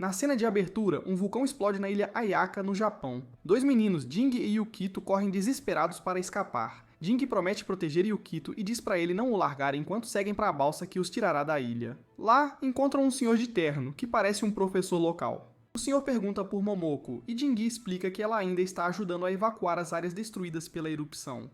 Na cena de abertura, um vulcão explode na ilha Ayaka, no Japão. Dois meninos, Jing e Yukito, correm desesperados para escapar. Jing promete proteger Yukito e diz para ele não o largar enquanto seguem para a balsa que os tirará da ilha. Lá, encontram um senhor de terno, que parece um professor local. O senhor pergunta por Momoko, e Jingi explica que ela ainda está ajudando a evacuar as áreas destruídas pela erupção.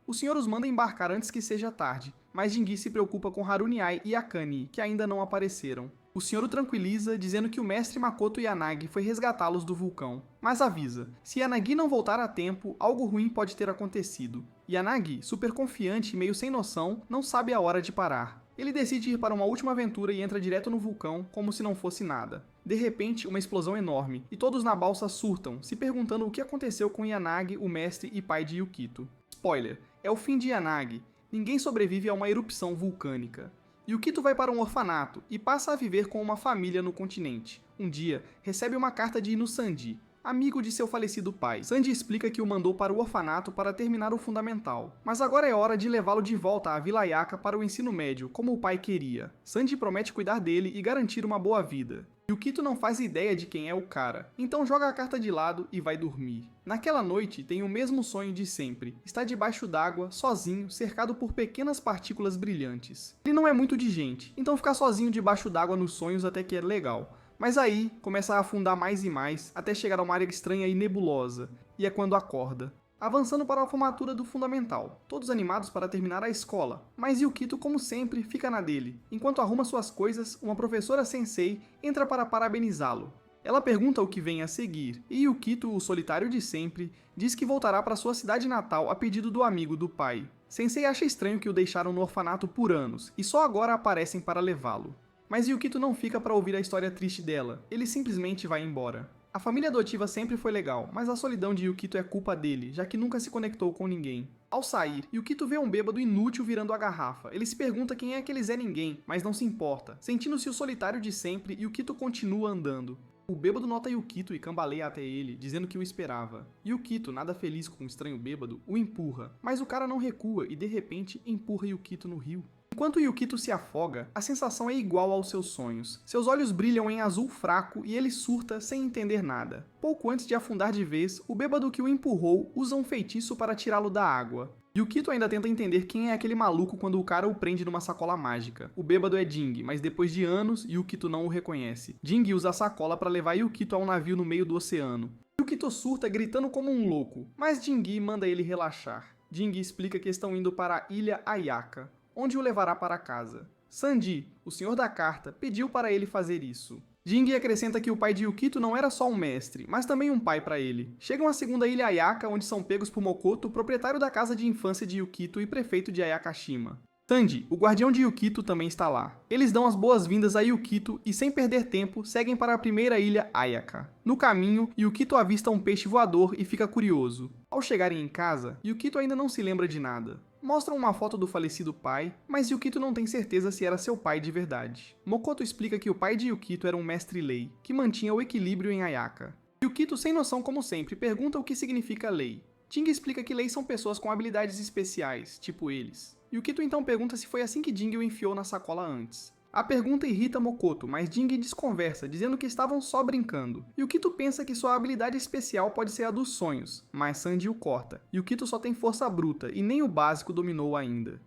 O senhor os manda embarcar antes que seja tarde, mas Jingi se preocupa com Haruniai e Akane, que ainda não apareceram. O senhor o tranquiliza, dizendo que o mestre Makoto Yanagi foi resgatá-los do vulcão, mas avisa, se Yanagi não voltar a tempo, algo ruim pode ter acontecido. Yanagi, super confiante e meio sem noção, não sabe a hora de parar. Ele decide ir para uma última aventura e entra direto no vulcão, como se não fosse nada. De repente, uma explosão enorme, e todos na balsa surtam, se perguntando o que aconteceu com Yanagi, o mestre e pai de Yukito. Spoiler, é o fim de Yanagi. Ninguém sobrevive a uma erupção vulcânica. Yukito vai para um orfanato e passa a viver com uma família no continente. Um dia, recebe uma carta de Inu Sanji, amigo de seu falecido pai. Sanji explica que o mandou para o orfanato para terminar o fundamental, mas agora é hora de levá-lo de volta à Vila Ayaka para o ensino médio, como o pai queria. Sanji promete cuidar dele e garantir uma boa vida. Yukito não faz ideia de quem é o cara, então joga a carta de lado e vai dormir. Naquela noite, tem o mesmo sonho de sempre. Está debaixo d'água, sozinho, cercado por pequenas partículas brilhantes. Ele não é muito de gente, então ficar sozinho debaixo d'água nos sonhos até que é legal. Mas aí, começa a afundar mais e mais, até chegar a uma área estranha e nebulosa, e é quando acorda. Avançando para a formatura do fundamental, todos animados para terminar a escola, mas Yukito, como sempre, fica na dele. Enquanto arruma suas coisas, uma professora sensei entra para parabenizá-lo. Ela pergunta o que vem a seguir, e Yukito, o solitário de sempre, diz que voltará para sua cidade natal a pedido do amigo do pai. Sensei acha estranho que o deixaram no orfanato por anos, e só agora aparecem para levá-lo. Mas Yukito não fica para ouvir a história triste dela, ele simplesmente vai embora. A família adotiva sempre foi legal, mas a solidão de Yukito é culpa dele, já que nunca se conectou com ninguém. Ao sair, Yukito vê um bêbado inútil virando a garrafa. Ele se pergunta quem é aquele Zé Ninguém, mas não se importa. Sentindo-se o solitário de sempre, Yukito continua andando. O bêbado nota Yukito e cambaleia até ele, dizendo que o esperava. Yukito, nada feliz com o estranho bêbado, o empurra, mas o cara não recua e de repente empurra Yukito no rio. Enquanto Yukito se afoga, a sensação é igual aos seus sonhos. Seus olhos brilham em azul fraco e ele surta sem entender nada. Pouco antes de afundar de vez, o bêbado que o empurrou usa um feitiço para tirá-lo da água. Yukito ainda tenta entender quem é aquele maluco quando o cara o prende numa sacola mágica. O bêbado é Jing, mas depois de anos, Yukito não o reconhece. Jing usa a sacola para levar Yukito a um navio no meio do oceano. Yukito surta gritando como um louco, mas Jingi manda ele relaxar. Jingi explica que estão indo para a ilha Ayaka, onde o levará para casa. Sanji, o senhor da carta, pediu para ele fazer isso. Jingi acrescenta que o pai de Yukito não era só um mestre, mas também um pai para ele. Chegam à segunda ilha Ayaka, onde são pegos por Mokoto, proprietário da casa de infância de Yukito e prefeito de Ayakashima. Sanji, o guardião de Yukito, também está lá. Eles dão as boas-vindas a Yukito e, sem perder tempo, seguem para a primeira ilha Ayaka. No caminho, Yukito avista um peixe voador e fica curioso. Ao chegarem em casa, Yukito ainda não se lembra de nada. Mostram uma foto do falecido pai, mas Yukito não tem certeza se era seu pai de verdade. Mokoto explica que o pai de Yukito era um mestre lei, que mantinha o equilíbrio em Ayaka. Yukito, sem noção como sempre, pergunta o que significa lei. Jing explica que leis são pessoas com habilidades especiais, tipo eles. Yukito então pergunta se foi assim que Jing o enfiou na sacola antes. A pergunta irrita Mokoto, mas Jing desconversa, dizendo que estavam só brincando. Yukito pensa que sua habilidade especial pode ser a dos sonhos, mas Sanji o corta. Yukito só tem força bruta e nem o básico dominou ainda.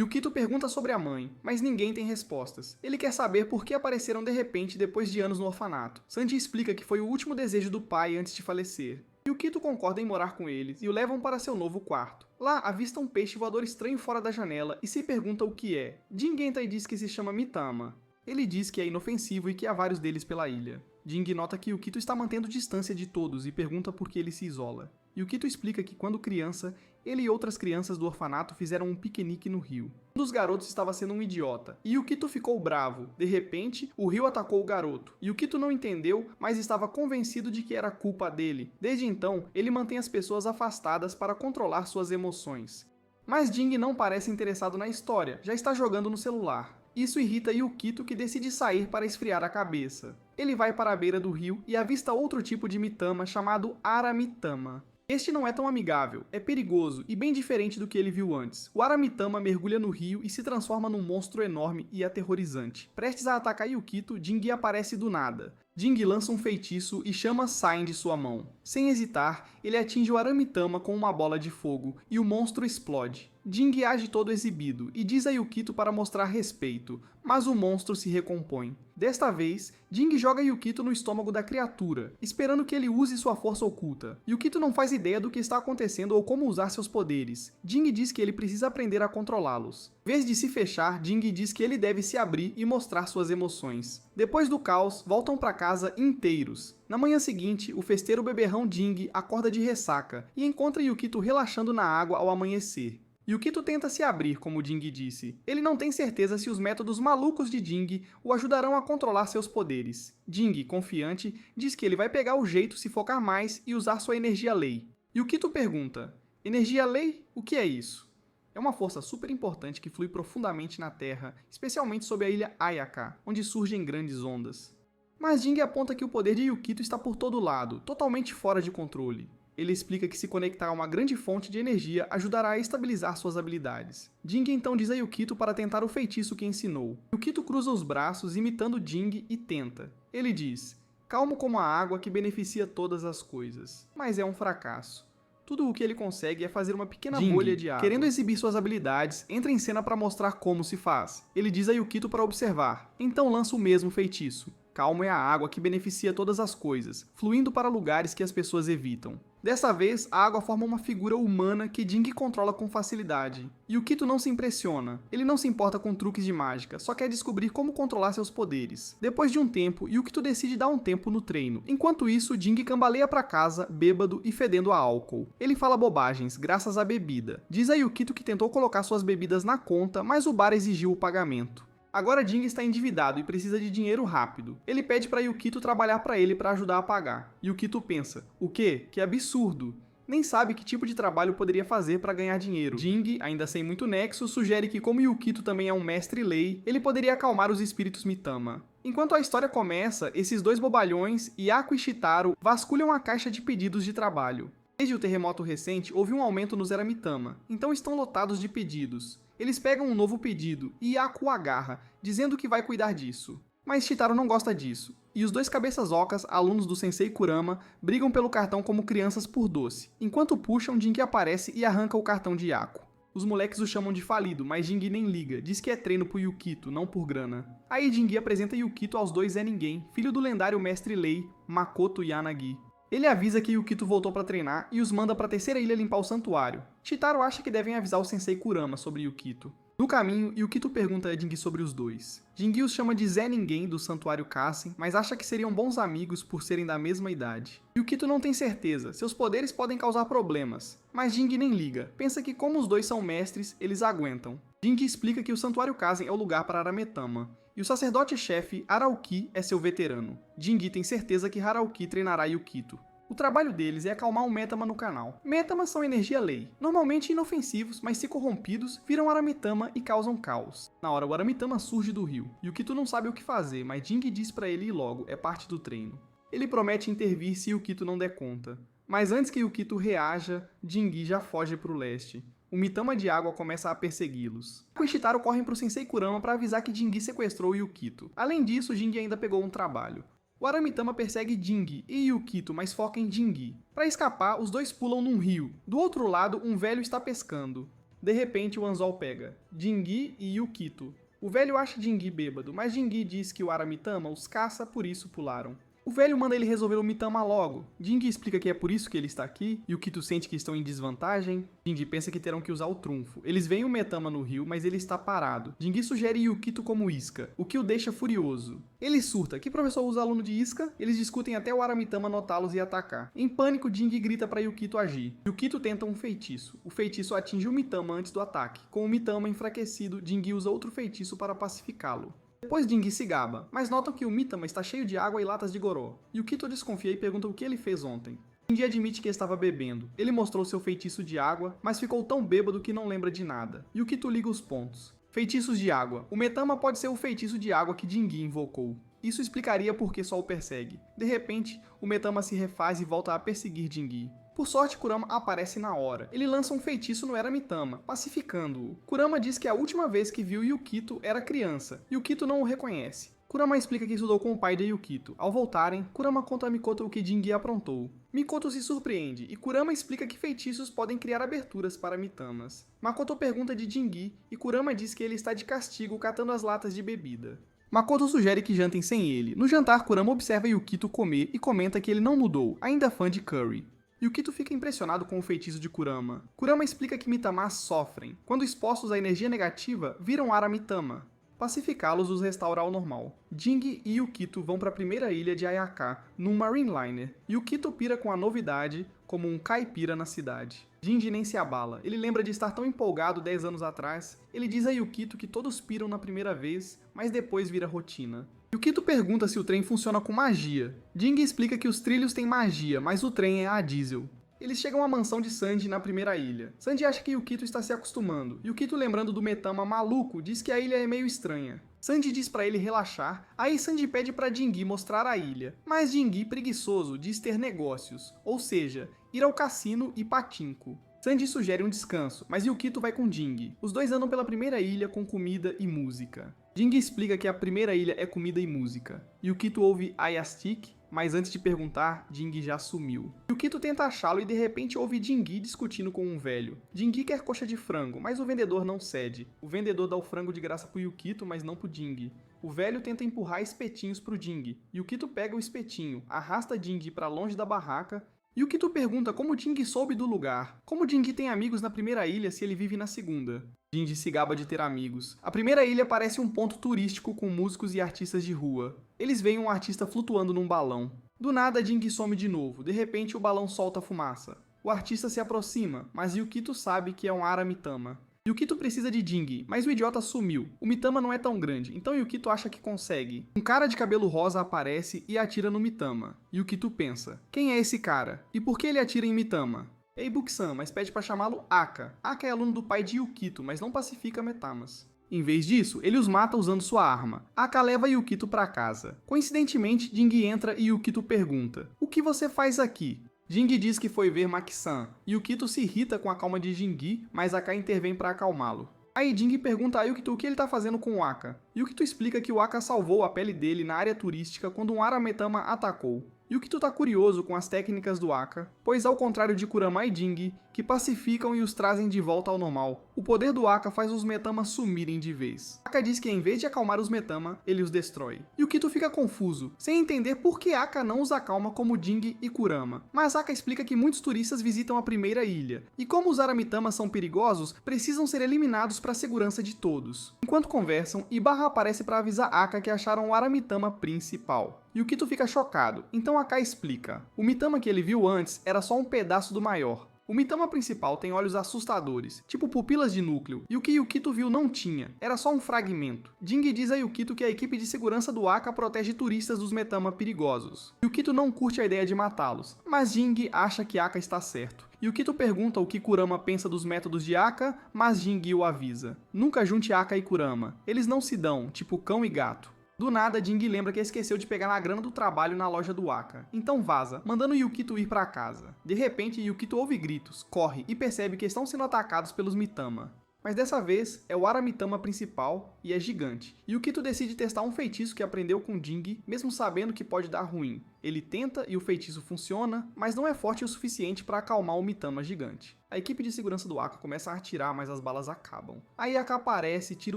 Yukito pergunta sobre a mãe, mas ninguém tem respostas. Ele quer saber por que apareceram de repente depois de anos no orfanato. Sanji explica que foi o último desejo do pai antes de falecer. Yukito concorda em morar com eles e o levam para seu novo quarto. Lá, avista um peixe voador estranho fora da janela e se pergunta o que é. Jing entra e diz que se chama Mitama. Ele diz que é inofensivo e que há vários deles pela ilha. Jing nota que Yukito está mantendo distância de todos e pergunta por que ele se isola. Yukito explica que quando criança, ele e outras crianças do orfanato fizeram um piquenique no rio. Um dos garotos estava sendo um idiota, e Yukito ficou bravo. De repente, o rio atacou o garoto. Yukito não entendeu, mas estava convencido de que era culpa dele. Desde então, ele mantém as pessoas afastadas para controlar suas emoções. Mas Jing não parece interessado na história, já está jogando no celular. Isso irrita Yukito, que decide sair para esfriar a cabeça. Ele vai para a beira do rio e avista outro tipo de Mitama chamado Aramitama. Este não é tão amigável, é perigoso e bem diferente do que ele viu antes. O Aramitama mergulha no rio e se transforma num monstro enorme e aterrorizante. Prestes a atacar Yukito, Jingi aparece do nada. Jing lança um feitiço e chamas saem de sua mão. Sem hesitar, ele atinge o Aramitama com uma bola de fogo e o monstro explode. Jing age todo exibido e diz a Yukito para mostrar respeito, mas o monstro se recompõe. Desta vez, Jing joga Yukito no estômago da criatura, esperando que ele use sua força oculta. Yukito não faz ideia do que está acontecendo ou como usar seus poderes. Jing diz que ele precisa aprender a controlá-los. Em vez de se fechar, Jing diz que ele deve se abrir e mostrar suas emoções. Depois do caos, voltam para casa inteiros. Na manhã seguinte, o festeiro beberrão Jing acorda de ressaca e encontra Yukito relaxando na água ao amanhecer. Yukito tenta se abrir, como Jing disse. Ele não tem certeza se os métodos malucos de Jing o ajudarão a controlar seus poderes. Jing, confiante, diz que ele vai pegar o jeito se focar mais e usar sua energia lei. Yukito pergunta: energia lei? O que é isso? É uma força super importante que flui profundamente na Terra, especialmente sob a ilha Ayaka, onde surgem grandes ondas. Mas Jing aponta que o poder de Yukito está por todo lado, totalmente fora de controle. Ele explica que se conectar a uma grande fonte de energia ajudará a estabilizar suas habilidades. Jing então diz a Yukito para tentar o feitiço que ensinou. Yukito cruza os braços imitando Jing e tenta. Ele diz: calmo como a água que beneficia todas as coisas. Mas é um fracasso. Tudo o que ele consegue é fazer uma pequena bolha de água. Querendo exibir suas habilidades, entra em cena para mostrar como se faz. Ele diz a Yukito para observar, então lança o mesmo feitiço. Calmo é a água que beneficia todas as coisas, fluindo para lugares que as pessoas evitam. Dessa vez, a água forma uma figura humana que Jing controla com facilidade. Yukito não se impressiona. Ele não se importa com truques de mágica, só quer descobrir como controlar seus poderes. Depois de um tempo, Yukito decide dar um tempo no treino. Enquanto isso, Jing cambaleia para casa, bêbado e fedendo a álcool. Ele fala bobagens, graças à bebida. Diz a Yukito que tentou colocar suas bebidas na conta, mas o bar exigiu o pagamento. Agora Jing está endividado e precisa de dinheiro rápido. Ele pede para Yukito trabalhar para ele para ajudar a pagar. Yukito pensa: o quê? Que absurdo! Nem sabe que tipo de trabalho poderia fazer para ganhar dinheiro. Jing, ainda sem muito nexo, sugere que como Yukito também é um mestre lei, ele poderia acalmar os espíritos Mitama. Enquanto a história começa, esses dois bobalhões, Yaku e Shitaro, vasculham a caixa de pedidos de trabalho. Desde o terremoto recente, houve um aumento nos Eramitama, então estão lotados de pedidos. Eles pegam um novo pedido e Yaku o agarra, dizendo que vai cuidar disso. Mas Shitaro não gosta disso, e os dois cabeças ocas, alunos do Sensei Kurama, brigam pelo cartão como crianças por doce. Enquanto puxam, Jing aparece e arranca o cartão de Yaku. Os moleques o chamam de falido, mas Jing nem liga, diz que é treino pro Yukito, não por grana. Aí Jing apresenta Yukito aos dois Ninguém, filho do lendário mestre lei, Makoto Yanagi. Ele avisa que Yukito voltou para treinar e os manda para a terceira ilha limpar o santuário. Shitaro acha que devem avisar o Sensei Kurama sobre Yukito. No caminho, Yukito pergunta a Jing sobre os dois. Jing os chama de Zé Ninguém do santuário Kassen, mas acha que seriam bons amigos por serem da mesma idade. Yukito não tem certeza, seus poderes podem causar problemas, mas Jing nem liga, pensa que como os dois são mestres, eles aguentam. Jing explica que o santuário Kassen é o lugar para Aramitama, e o sacerdote-chefe Arauki é seu veterano. Jing tem certeza que Arauki treinará Yukito. O trabalho deles é acalmar um Metama no canal. Metamas são energia lei, normalmente inofensivos, mas se corrompidos, viram Aramitama e causam caos. Na hora, o Aramitama surge do rio. Yukito não sabe o que fazer, mas Jing diz pra ele ir logo, é parte do treino. Ele promete intervir se Yukito não der conta. Mas antes que Yukito reaja, Jing já foge pro leste. O Mitama de água começa a persegui-los. Yaku e Shitaro correm pro Sensei Kurama para avisar que Jing sequestrou Yukito. Além disso, Jing ainda pegou um trabalho. O Aramitama persegue Jing e Yukito, mas foca em Jing. Para escapar, os dois pulam num rio. Do outro lado, um velho está pescando. De repente, o anzol pega Jing e Yukito. O velho acha Jing bêbado, mas Jing diz que o Aramitama os caça, por isso pularam. O velho manda ele resolver o Mitama logo. Jing explica que é por isso que ele está aqui, Yukito sente que estão em desvantagem. Jing pensa que terão que usar o trunfo. Eles veem o Mitama no rio, mas ele está parado. Jing sugere Yukito como isca, o que o deixa furioso. Ele surta, que professor usa aluno de isca? Eles discutem até o Aramitama notá-los e atacar. Em pânico, Jing grita para Yukito agir. Yukito tenta um feitiço. O feitiço atinge o Mitama antes do ataque. Com o Mitama enfraquecido, Jing usa outro feitiço para pacificá-lo. Depois Jing se gaba, mas notam que o Mitama está cheio de água e latas de goró. Yukito desconfia e pergunta o que ele fez ontem. Jing admite que estava bebendo. Ele mostrou seu feitiço de água, mas ficou tão bêbado que não lembra de nada. Yukito liga os pontos. Feitiços de água. O Mitama pode ser o feitiço de água que Jing invocou. Isso explicaria por que só o persegue. De repente, o Mitama se refaz e volta a perseguir Jing. Por sorte, Kurama aparece na hora. Ele lança um feitiço no Eramitama, pacificando-o. Kurama diz que a última vez que viu Yukito era criança. Yukito não o reconhece. Kurama explica que estudou com o pai de Yukito. Ao voltarem, Kurama conta a Mikoto o que Jingi aprontou. Mikoto se surpreende e Kurama explica que feitiços podem criar aberturas para mitamas. Makoto pergunta de Jingi e Kurama diz que ele está de castigo catando as latas de bebida. Makoto sugere que jantem sem ele. No jantar, Kurama observa Yukito comer e comenta que ele não mudou, ainda fã de curry. Yukito fica impressionado com o feitiço de Kurama. Kurama explica que mitamas sofrem. Quando expostos à energia negativa, viram Aramitama. Pacificá-los os restaura ao normal. Jingi e Yukito vão para a primeira ilha de Ayaka, num Marine Liner. Yukito pira com a novidade, como um caipira na cidade. Jingi nem se abala, ele lembra de estar tão empolgado 10 anos atrás. Ele diz a Yukito que todos piram na primeira vez, mas depois vira rotina. Yukito pergunta se o trem funciona com magia. Jingi explica que os trilhos têm magia, mas o trem é a diesel. Eles chegam à mansão de Sanji na primeira ilha. Sanji acha que Yukito está se acostumando. Yukito, lembrando do Metama maluco, diz que a ilha é meio estranha. Sanji diz pra ele relaxar, aí Sanji pede pra Jingi mostrar a ilha. Mas Jingi, preguiçoso, diz ter negócios, ou seja, ir ao cassino e patinco. Sanji sugere um descanso, mas Yukito vai com Jingi. Os dois andam pela primeira ilha com comida e música. Jingi explica que a primeira ilha é comida e música. Yukito ouve Ayastik, mas antes de perguntar, Jingi já sumiu. Yukito tenta achá-lo e de repente ouve Jingi discutindo com um velho. Jingi quer coxa de frango, mas o vendedor não cede. O vendedor dá o frango de graça pro Yukito, mas não pro Jingi. O velho tenta empurrar espetinhos pro Jingi. Yukito pega o espetinho, arrasta Jingi pra longe da barraca. Yukito pergunta como Jingi soube do lugar. Como Jingi tem amigos na primeira ilha se ele vive na segunda? Jingi se gaba de ter amigos. A primeira ilha parece um ponto turístico com músicos e artistas de rua. Eles veem um artista flutuando num balão. Do nada, Jingi some de novo. De repente, o balão solta fumaça. O artista se aproxima, mas Yukito sabe que é um Aramitama. Yukito precisa de Jingi, mas o idiota sumiu. O Mitama não é tão grande, então Yukito acha que consegue. Um cara de cabelo rosa aparece e atira no Mitama. Yukito pensa, quem é esse cara? E por que ele atira em Mitama? É Ibuki-san, mas pede pra chamá-lo Aka. Aka é aluno do pai de Yukito, mas não pacifica Metamas. Em vez disso, ele os mata usando sua arma. Aka leva Yukito pra casa. Coincidentemente, Jingi entra e Yukito pergunta, o que você faz aqui? Jingi diz que foi ver Maki-san. Yukito se irrita com a calma de Jingi, mas Aka intervém para acalmá-lo. Aí Jingi pergunta a Yukito o que ele está fazendo com o Aka. Yukito explica que o Aka salvou a pele dele na área turística quando um Aramitama atacou. Yukito tá curioso com as técnicas do Aka, pois ao contrário de Kurama e Jingi, que pacificam e os trazem de volta ao normal, o poder do Aka faz os Metamas sumirem de vez. Aka diz que em vez de acalmar os Metama, ele os destrói. Yukito fica confuso, sem entender por que Aka não os acalma como Jingi e Kurama. Mas Aka explica que muitos turistas visitam a primeira ilha, e como os Aramitamas são perigosos, precisam ser eliminados para a segurança de todos. Enquanto conversam, Ibarra aparece para avisar Aka que acharam o Aramitama principal. Yukito fica chocado, então Aka explica. O Mitama que ele viu antes era só um pedaço do maior. O Mitama principal tem olhos assustadores, tipo pupilas de núcleo, e o que Yukito viu não tinha, era só um fragmento. Jingi diz a Yukito que a equipe de segurança do Aka protege turistas dos Metama perigosos. Yukito não curte a ideia de matá-los, mas Jingi acha que Aka está certo. Yukito pergunta o que Kurama pensa dos métodos de Aka, mas Jingi o avisa. Nunca junte Aka e Kurama, eles não se dão, tipo cão e gato. Do nada, Jingi lembra que esqueceu de pegar a grana do trabalho na loja do Aka, então vaza, mandando Yukito ir para casa. De repente, Yukito ouve gritos, corre e percebe que estão sendo atacados pelos Mitama. Mas dessa vez, é o Aramitama principal e é gigante. Yukito decide testar um feitiço que aprendeu com Jingi, mesmo sabendo que pode dar ruim. Ele tenta e o feitiço funciona, mas não é forte o suficiente para acalmar o Mitama gigante. A equipe de segurança do Aka começa a atirar, mas as balas acabam. Aí Aka aparece, tira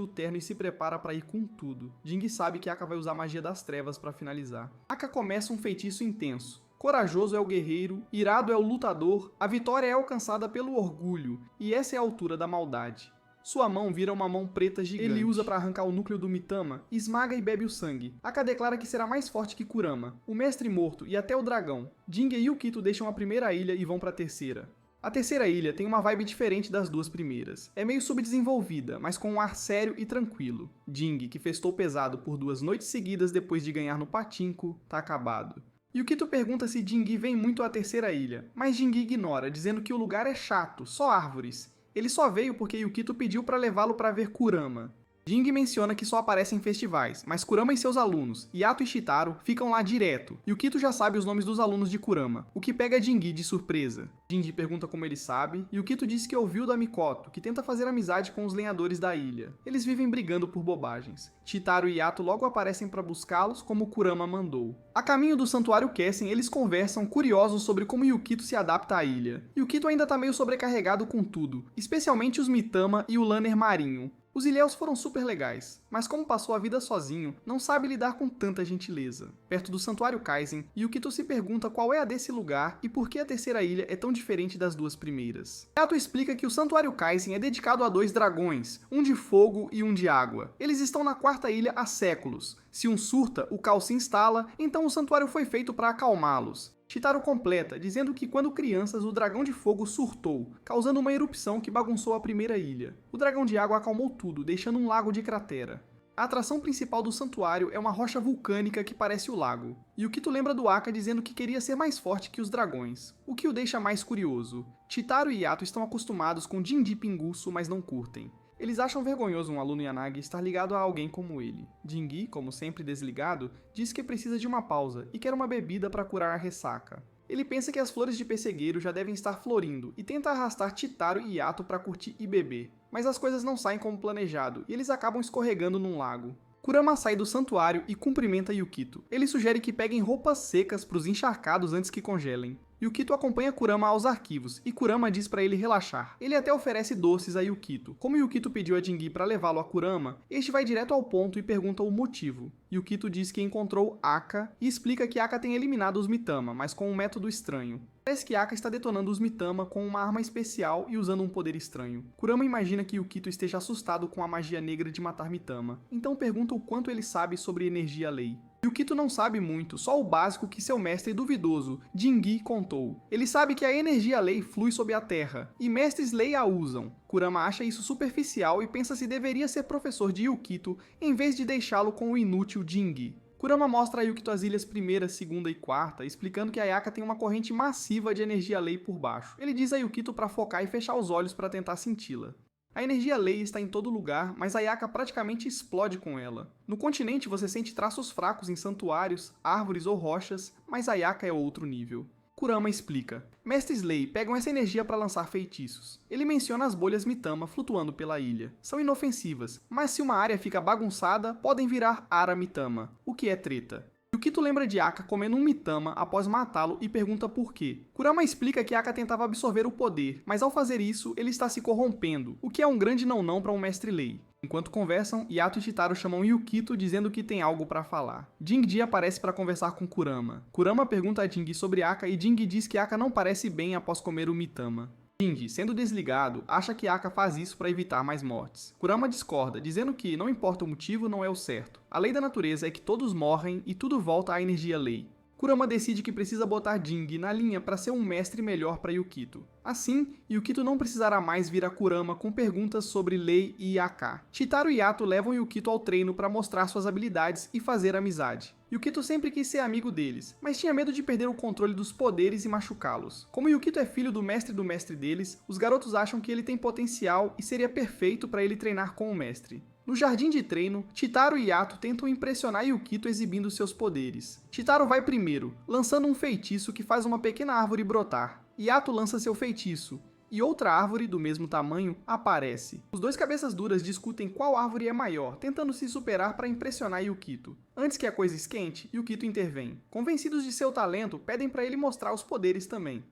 o terno e se prepara para ir com tudo. Jingi sabe que Aka vai usar a magia das trevas para finalizar. Aka começa um feitiço intenso. Corajoso é o guerreiro, irado é o lutador, a vitória é alcançada pelo orgulho, e essa é a altura da maldade. Sua mão vira uma mão preta gigante. Ele usa para arrancar o núcleo do Mitama, esmaga e bebe o sangue. Aka declara que será mais forte que Kurama, o mestre morto e até o dragão. Jingi e Yukito deixam a primeira ilha e vão para a terceira. A terceira ilha tem uma vibe diferente das duas primeiras. É meio subdesenvolvida, mas com um ar sério e tranquilo. Jingi, que festou pesado por 2 noites seguidas depois de ganhar no patinco, tá acabado. Yukito pergunta se Jingi vem muito à terceira ilha, mas Jingi ignora, dizendo que o lugar é chato, só árvores. Ele só veio porque Yukito pediu para levá-lo para ver Kurama. Jing menciona que só aparece em festivais, mas Kurama e seus alunos, Yato e Chitaro, ficam lá direto, e o Kito já sabe os nomes dos alunos de Kurama, o que pega Jingi de surpresa. Jingi pergunta como ele sabe, e o Kito diz que ouviu da Mikoto, que tenta fazer amizade com os lenhadores da ilha. Eles vivem brigando por bobagens. Chitaro e Yato logo aparecem para buscá-los, como Kurama mandou. A caminho do Santuário Kessen, eles conversam, curiosos sobre como Yukito se adapta à ilha. Yukito ainda tá meio sobrecarregado com tudo, especialmente os Mitama e o Lanner marinho. Os ilhéus foram super legais, mas como passou a vida sozinho, não sabe lidar com tanta gentileza. Perto do Santuário Kaizen, Yukito se pergunta qual é a desse lugar e por que a terceira ilha é tão diferente das duas primeiras. Yato explica que o Santuário Kaizen é dedicado a 2 dragões, um de fogo e um de água. Eles estão na 4ª ilha há séculos. Se um surta, o caos se instala, então o santuário foi feito para acalmá-los. Chitaro completa, dizendo que quando crianças o dragão de fogo surtou, causando uma erupção que bagunçou a primeira ilha. O dragão de água acalmou tudo, deixando um lago de cratera. A atração principal do santuário é uma rocha vulcânica que parece o lago. E o Kito lembra do Aka dizendo que queria ser mais forte que os dragões, o que o deixa mais curioso. Chitaro e Yato estão acostumados com Jinji Pinguço, mas não curtem. Eles acham vergonhoso um aluno Yanagi estar ligado a alguém como ele. Jingi, como sempre desligado, diz que precisa de uma pausa e quer uma bebida para curar a ressaca. Ele pensa que as flores de pessegueiro já devem estar florindo e tenta arrastar Chitaro e Yato para curtir e beber. Mas as coisas não saem como planejado e eles acabam escorregando num lago. Kurama sai do santuário e cumprimenta Yukito. Ele sugere que peguem roupas secas para os encharcados antes que congelem. Yukito acompanha Kurama aos arquivos, e Kurama diz para ele relaxar. Ele até oferece doces a Yukito. Como Yukito pediu a Jingi para levá-lo a Kurama, este vai direto ao ponto e pergunta o motivo. Yukito diz que encontrou Aka e explica que Aka tem eliminado os Mitama, mas com um método estranho. Parece que Aka está detonando os Mitama com uma arma especial e usando um poder estranho. Kurama imagina que Yukito esteja assustado com a magia negra de matar Mitama, então pergunta o quanto ele sabe sobre energia lei. Yukito não sabe muito, só o básico que seu mestre duvidoso, Jingi, contou. Ele sabe que a energia lei flui sob a terra, e mestres lei a usam. Kurama acha isso superficial e pensa se deveria ser professor de Yukito em vez de deixá-lo com o inútil Jingi. Kurama mostra a Yukito as ilhas 1ª, 2ª e 4ª, explicando que a Ayaka tem uma corrente massiva de energia lei por baixo. Ele diz a Yukito para focar e fechar os olhos para tentar senti-la. A energia lei está em todo lugar, mas a Ayaka praticamente explode com ela. No continente você sente traços fracos em santuários, árvores ou rochas, mas a Ayaka é outro nível. Kurama explica. Mestres lei pegam essa energia para lançar feitiços. Ele menciona as bolhas Mitama flutuando pela ilha. São inofensivas, mas se uma área fica bagunçada, podem virar Ara Mitama, o que é treta. Yukito lembra de Aka comendo um Mitama após matá-lo e pergunta por quê. Kurama explica que Aka tentava absorver o poder, mas ao fazer isso, ele está se corrompendo, o que é um grande não-não para um mestre lei. Enquanto conversam, Yato e Chitaro chamam Yukito dizendo que tem algo para falar. Jingi aparece para conversar com Kurama. Kurama pergunta a Jingi sobre Aka e Jingi diz que Aka não parece bem após comer o Mitama. Jingi, sendo desligado, acha que Aka faz isso para evitar mais mortes. Kurama discorda, dizendo que não importa o motivo, não é o certo. A lei da natureza é que todos morrem e tudo volta à energia lei. Kurama decide que precisa botar Jingi na linha para ser um mestre melhor para Yukito. Assim, Yukito não precisará mais vir a Kurama com perguntas sobre lei e Aka. Chitaro e Yato levam Yukito ao treino para mostrar suas habilidades e fazer amizade. Yukito sempre quis ser amigo deles, mas tinha medo de perder o controle dos poderes e machucá-los. Como Yukito é filho do mestre deles, os garotos acham que ele tem potencial e seria perfeito para ele treinar com o mestre. No jardim de treino, Chitaro e Yato tentam impressionar Yukito exibindo seus poderes. Chitaro vai primeiro, lançando um feitiço que faz uma pequena árvore brotar. Yato lança seu feitiço, e outra árvore do mesmo tamanho aparece. Os dois cabeças duras discutem qual árvore é maior, tentando se superar para impressionar Yukito. Antes que a coisa esquente, Yukito intervém. Convencidos de seu talento, pedem para ele mostrar os poderes também.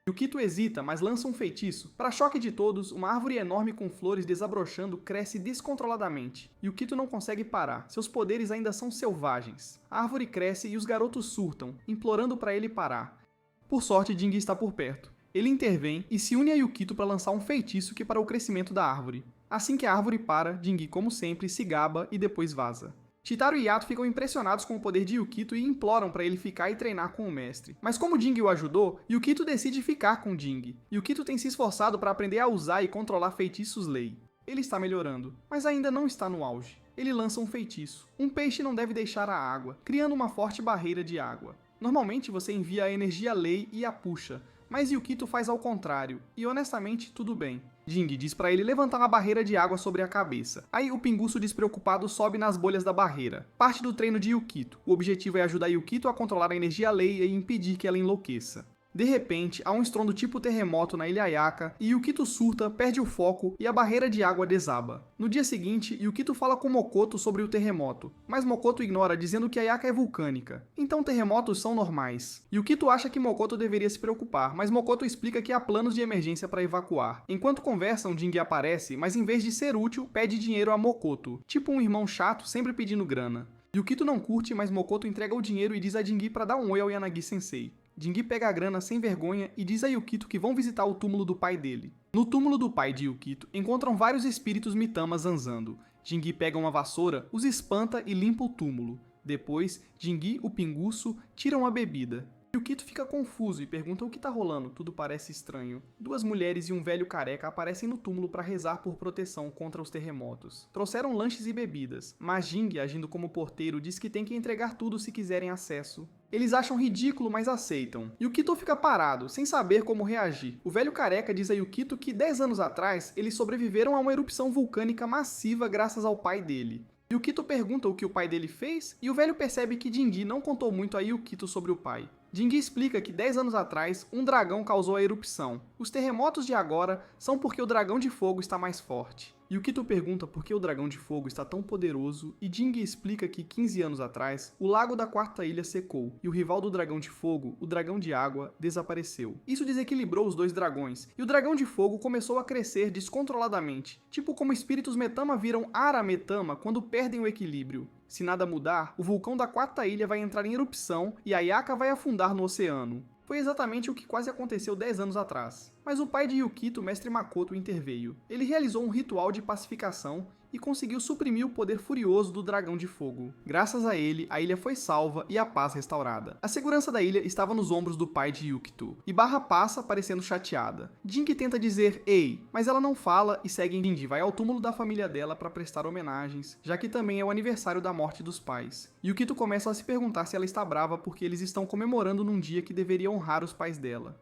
Yukito hesita, mas lança um feitiço. Para choque de todos, uma árvore enorme com flores desabrochando cresce descontroladamente. Yukito não consegue parar, seus poderes ainda são selvagens. A árvore cresce e os garotos surtam, implorando para ele parar. Por sorte, Jingi está por perto. Ele intervém e se une a Yukito para lançar um feitiço que para o crescimento da árvore. Assim que a árvore para, Jingi, como sempre, se gaba e depois vaza. Chitaro e Yato ficam impressionados com o poder de Yukito e imploram para ele ficar e treinar com o mestre. Mas como Jingi o ajudou, Yukito decide ficar com Jingi. Yukito tem se esforçado para aprender a usar e controlar feitiços lei. Ele está melhorando, mas ainda não está no auge. Ele lança um feitiço. Um peixe não deve deixar a água, criando uma forte barreira de água. Normalmente você envia a energia lei e a puxa, mas Yukito faz ao contrário, e honestamente tudo bem. Jing diz pra ele levantar uma barreira de água sobre a cabeça. Aí o pinguço despreocupado sobe nas bolhas da barreira. Parte do treino de Yukito. O objetivo é ajudar Yukito a controlar a energia Leia e impedir que ela enlouqueça. De repente, há um estrondo tipo terremoto na ilha Ayaka, e Yukito surta, perde o foco e a barreira de água desaba. No dia seguinte, Yukito fala com Mokoto sobre o terremoto, mas Mokoto ignora dizendo que Ayaka é vulcânica, então terremotos são normais. Yukito acha que Mokoto deveria se preocupar, mas Mokoto explica que há planos de emergência para evacuar. Enquanto conversam, Jing aparece, mas em vez de ser útil, pede dinheiro a Mokoto, tipo um irmão chato sempre pedindo grana. Yukito não curte, mas Mokoto entrega o dinheiro e diz a Jing para dar um oi ao Yanagi-sensei. Jing pega a grana sem vergonha e diz a Yukito que vão visitar o túmulo do pai dele. No túmulo do pai de Yukito, encontram vários espíritos Mitama zanzando. Jing pega uma vassoura, os espanta e limpa o túmulo. Depois, Jing, o pinguço, tiram uma bebida. Yukito fica confuso e pergunta o que tá rolando, tudo parece estranho. Duas mulheres e um velho careca aparecem no túmulo para rezar por proteção contra os terremotos. Trouxeram lanches e bebidas, mas Jing, agindo como porteiro, diz que tem que entregar tudo se quiserem acesso. Eles acham ridículo, mas aceitam. Yukito fica parado, sem saber como reagir. O velho careca diz a Yukito que 10 anos atrás, eles sobreviveram a uma erupção vulcânica massiva graças ao pai dele. Yukito pergunta o que o pai dele fez, e o velho percebe que Jing não contou muito a Yukito sobre o pai. Jing explica que 10 anos atrás, um dragão causou a erupção. Os terremotos de agora são porque o dragão de fogo está mais forte. Yukito pergunta por que o dragão de fogo está tão poderoso e Jing explica que 15 anos atrás, o lago da quarta ilha secou e o rival do dragão de fogo, o dragão de água, desapareceu. Isso desequilibrou os dois dragões e o dragão de fogo começou a crescer descontroladamente, tipo como espíritos Metama viram Ara Metama quando perdem o equilíbrio. Se nada mudar, o vulcão da quarta ilha vai entrar em erupção e Ayaka vai afundar no oceano. Foi exatamente o que quase aconteceu 10 anos atrás. Mas o pai de Yukito, o mestre Makoto, interveio. Ele realizou um ritual de pacificação e conseguiu suprimir o poder furioso do dragão de fogo. Graças a ele, a ilha foi salva e a paz restaurada. A segurança da ilha estava nos ombros do pai de Yukito, e Barra passa parecendo chateada. Jing tenta dizer "ei", mas ela não fala e segue em Jing vai ao túmulo da família dela para prestar homenagens, já que também é o aniversário da morte dos pais. Yukito começa a se perguntar se ela está brava porque eles estão comemorando num dia que deveria honrar os pais dela.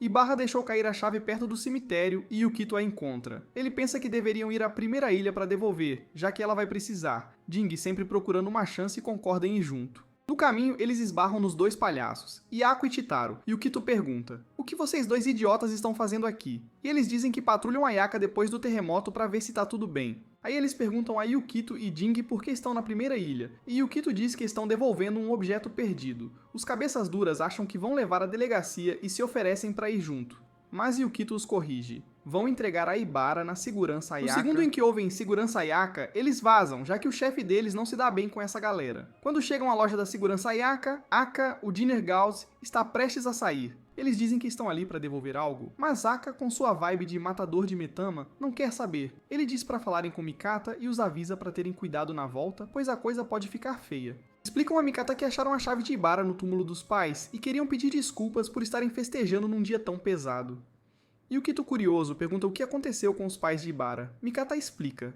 Ibarra deixou cair a chave perto do cemitério e Yukito a encontra. Ele pensa que deveriam ir à primeira ilha para devolver, já que ela vai precisar. Jing, sempre procurando uma chance, concorda em ir junto. No caminho, eles esbarram nos dois palhaços, Yaku e Chitaro. Yukito pergunta: "O que vocês dois idiotas estão fazendo aqui?" E eles dizem que patrulham Ayaka depois do terremoto para ver se tá tudo bem. Aí eles perguntam a Yukito e Jing por que estão na primeira ilha, e Yukito diz que estão devolvendo um objeto perdido. Os cabeças duras acham que vão levar à delegacia e se oferecem para ir junto. Mas Yukito os corrige. Vão entregar a Ibara na segurança Ayaka. No segundo em que ouvem segurança Ayaka, eles vazam, já que o chefe deles não se dá bem com essa galera. Quando chegam à loja da segurança Ayaka, Aka, o Dinner Gauss, está prestes a sair. Eles dizem que estão ali para devolver algo, mas Aka, com sua vibe de matador de Metama, não quer saber. Ele diz para falarem com Mikata e os avisa para terem cuidado na volta, pois a coisa pode ficar feia. Explicam a Mikata que acharam a chave de Ibara no túmulo dos pais e queriam pedir desculpas por estarem festejando num dia tão pesado. Yukito, curioso, pergunta o que aconteceu com os pais de Ibara. Mikata explica.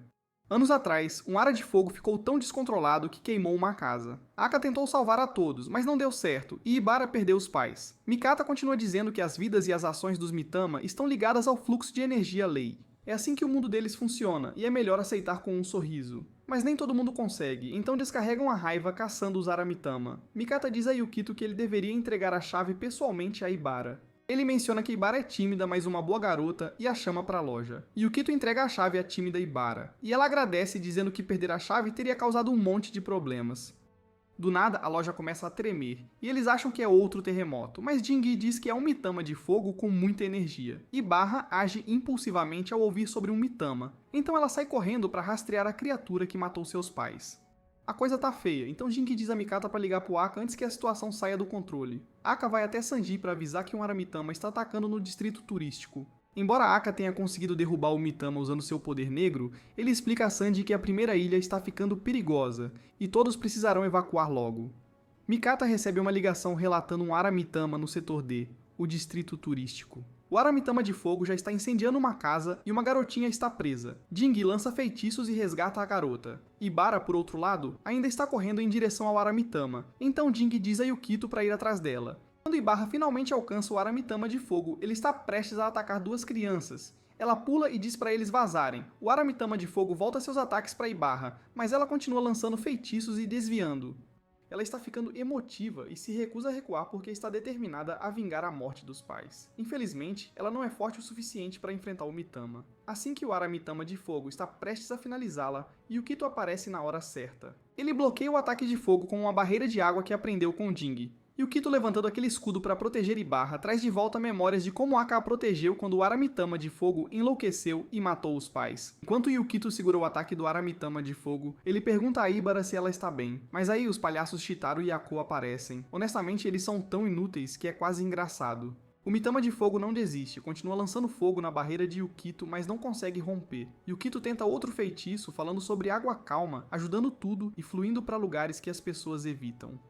Anos atrás, um Ara de fogo ficou tão descontrolado que queimou uma casa. Aka tentou salvar a todos, mas não deu certo, e Ibara perdeu os pais. Mikata continua dizendo que as vidas e as ações dos Mitama estão ligadas ao fluxo de energia Lei. É assim que o mundo deles funciona, e é melhor aceitar com um sorriso. Mas nem todo mundo consegue, então descarregam a raiva caçando os Aramitama. Mikata diz a Yukito que ele deveria entregar a chave pessoalmente a Ibara. Ele menciona que Ibara é tímida, mas uma boa garota, e a chama para a loja. Yukito entrega a chave à tímida Ibara, e ela agradece dizendo que perder a chave teria causado um monte de problemas. Do nada, a loja começa a tremer, e eles acham que é outro terremoto, mas Jing diz que é um Mitama de fogo com muita energia. Ibarra age impulsivamente ao ouvir sobre um Mitama, então ela sai correndo para rastrear a criatura que matou seus pais. A coisa tá feia, então Jing diz a Mikata para ligar pro Aka antes que a situação saia do controle. Aka vai até Sanji para avisar que um Aramitama está atacando no distrito turístico. Embora Aka tenha conseguido derrubar o Mitama usando seu poder negro, ele explica a Sanji que a primeira ilha está ficando perigosa, e todos precisarão evacuar logo. Mikata recebe uma ligação relatando um Aramitama no setor D, o distrito turístico. O Aramitama de fogo já está incendiando uma casa e uma garotinha está presa. Jing lança feitiços e resgata a garota. Ibara, por outro lado, ainda está correndo em direção ao Aramitama, então Jing diz a Yukito para ir atrás dela. Quando Ibarra finalmente alcança o Aramitama de fogo, ele está prestes a atacar duas crianças. Ela pula e diz para eles vazarem. O Aramitama de fogo volta seus ataques para Ibarra, mas ela continua lançando feitiços e desviando. Ela está ficando emotiva e se recusa a recuar porque está determinada a vingar a morte dos pais. Infelizmente, ela não é forte o suficiente para enfrentar o Mitama. Assim que o Aramitama de fogo está prestes a finalizá-la, Yukito aparece na hora certa. Ele bloqueia o ataque de fogo com uma barreira de água que aprendeu com Jing. Yukito, levantando aquele escudo para proteger Ibarra, traz de volta memórias de como Aka a protegeu quando o Aramitama de fogo enlouqueceu e matou os pais. Enquanto Yukito segura o ataque do Aramitama de fogo, ele pergunta a Ibara se ela está bem. Mas aí os palhaços Chitaro e Yaku aparecem. Honestamente, eles são tão inúteis que é quase engraçado. O Mitama de fogo não desiste, continua lançando fogo na barreira de Yukito, mas não consegue romper. Yukito tenta outro feitiço falando sobre água calma, ajudando tudo e fluindo para lugares que as pessoas evitam.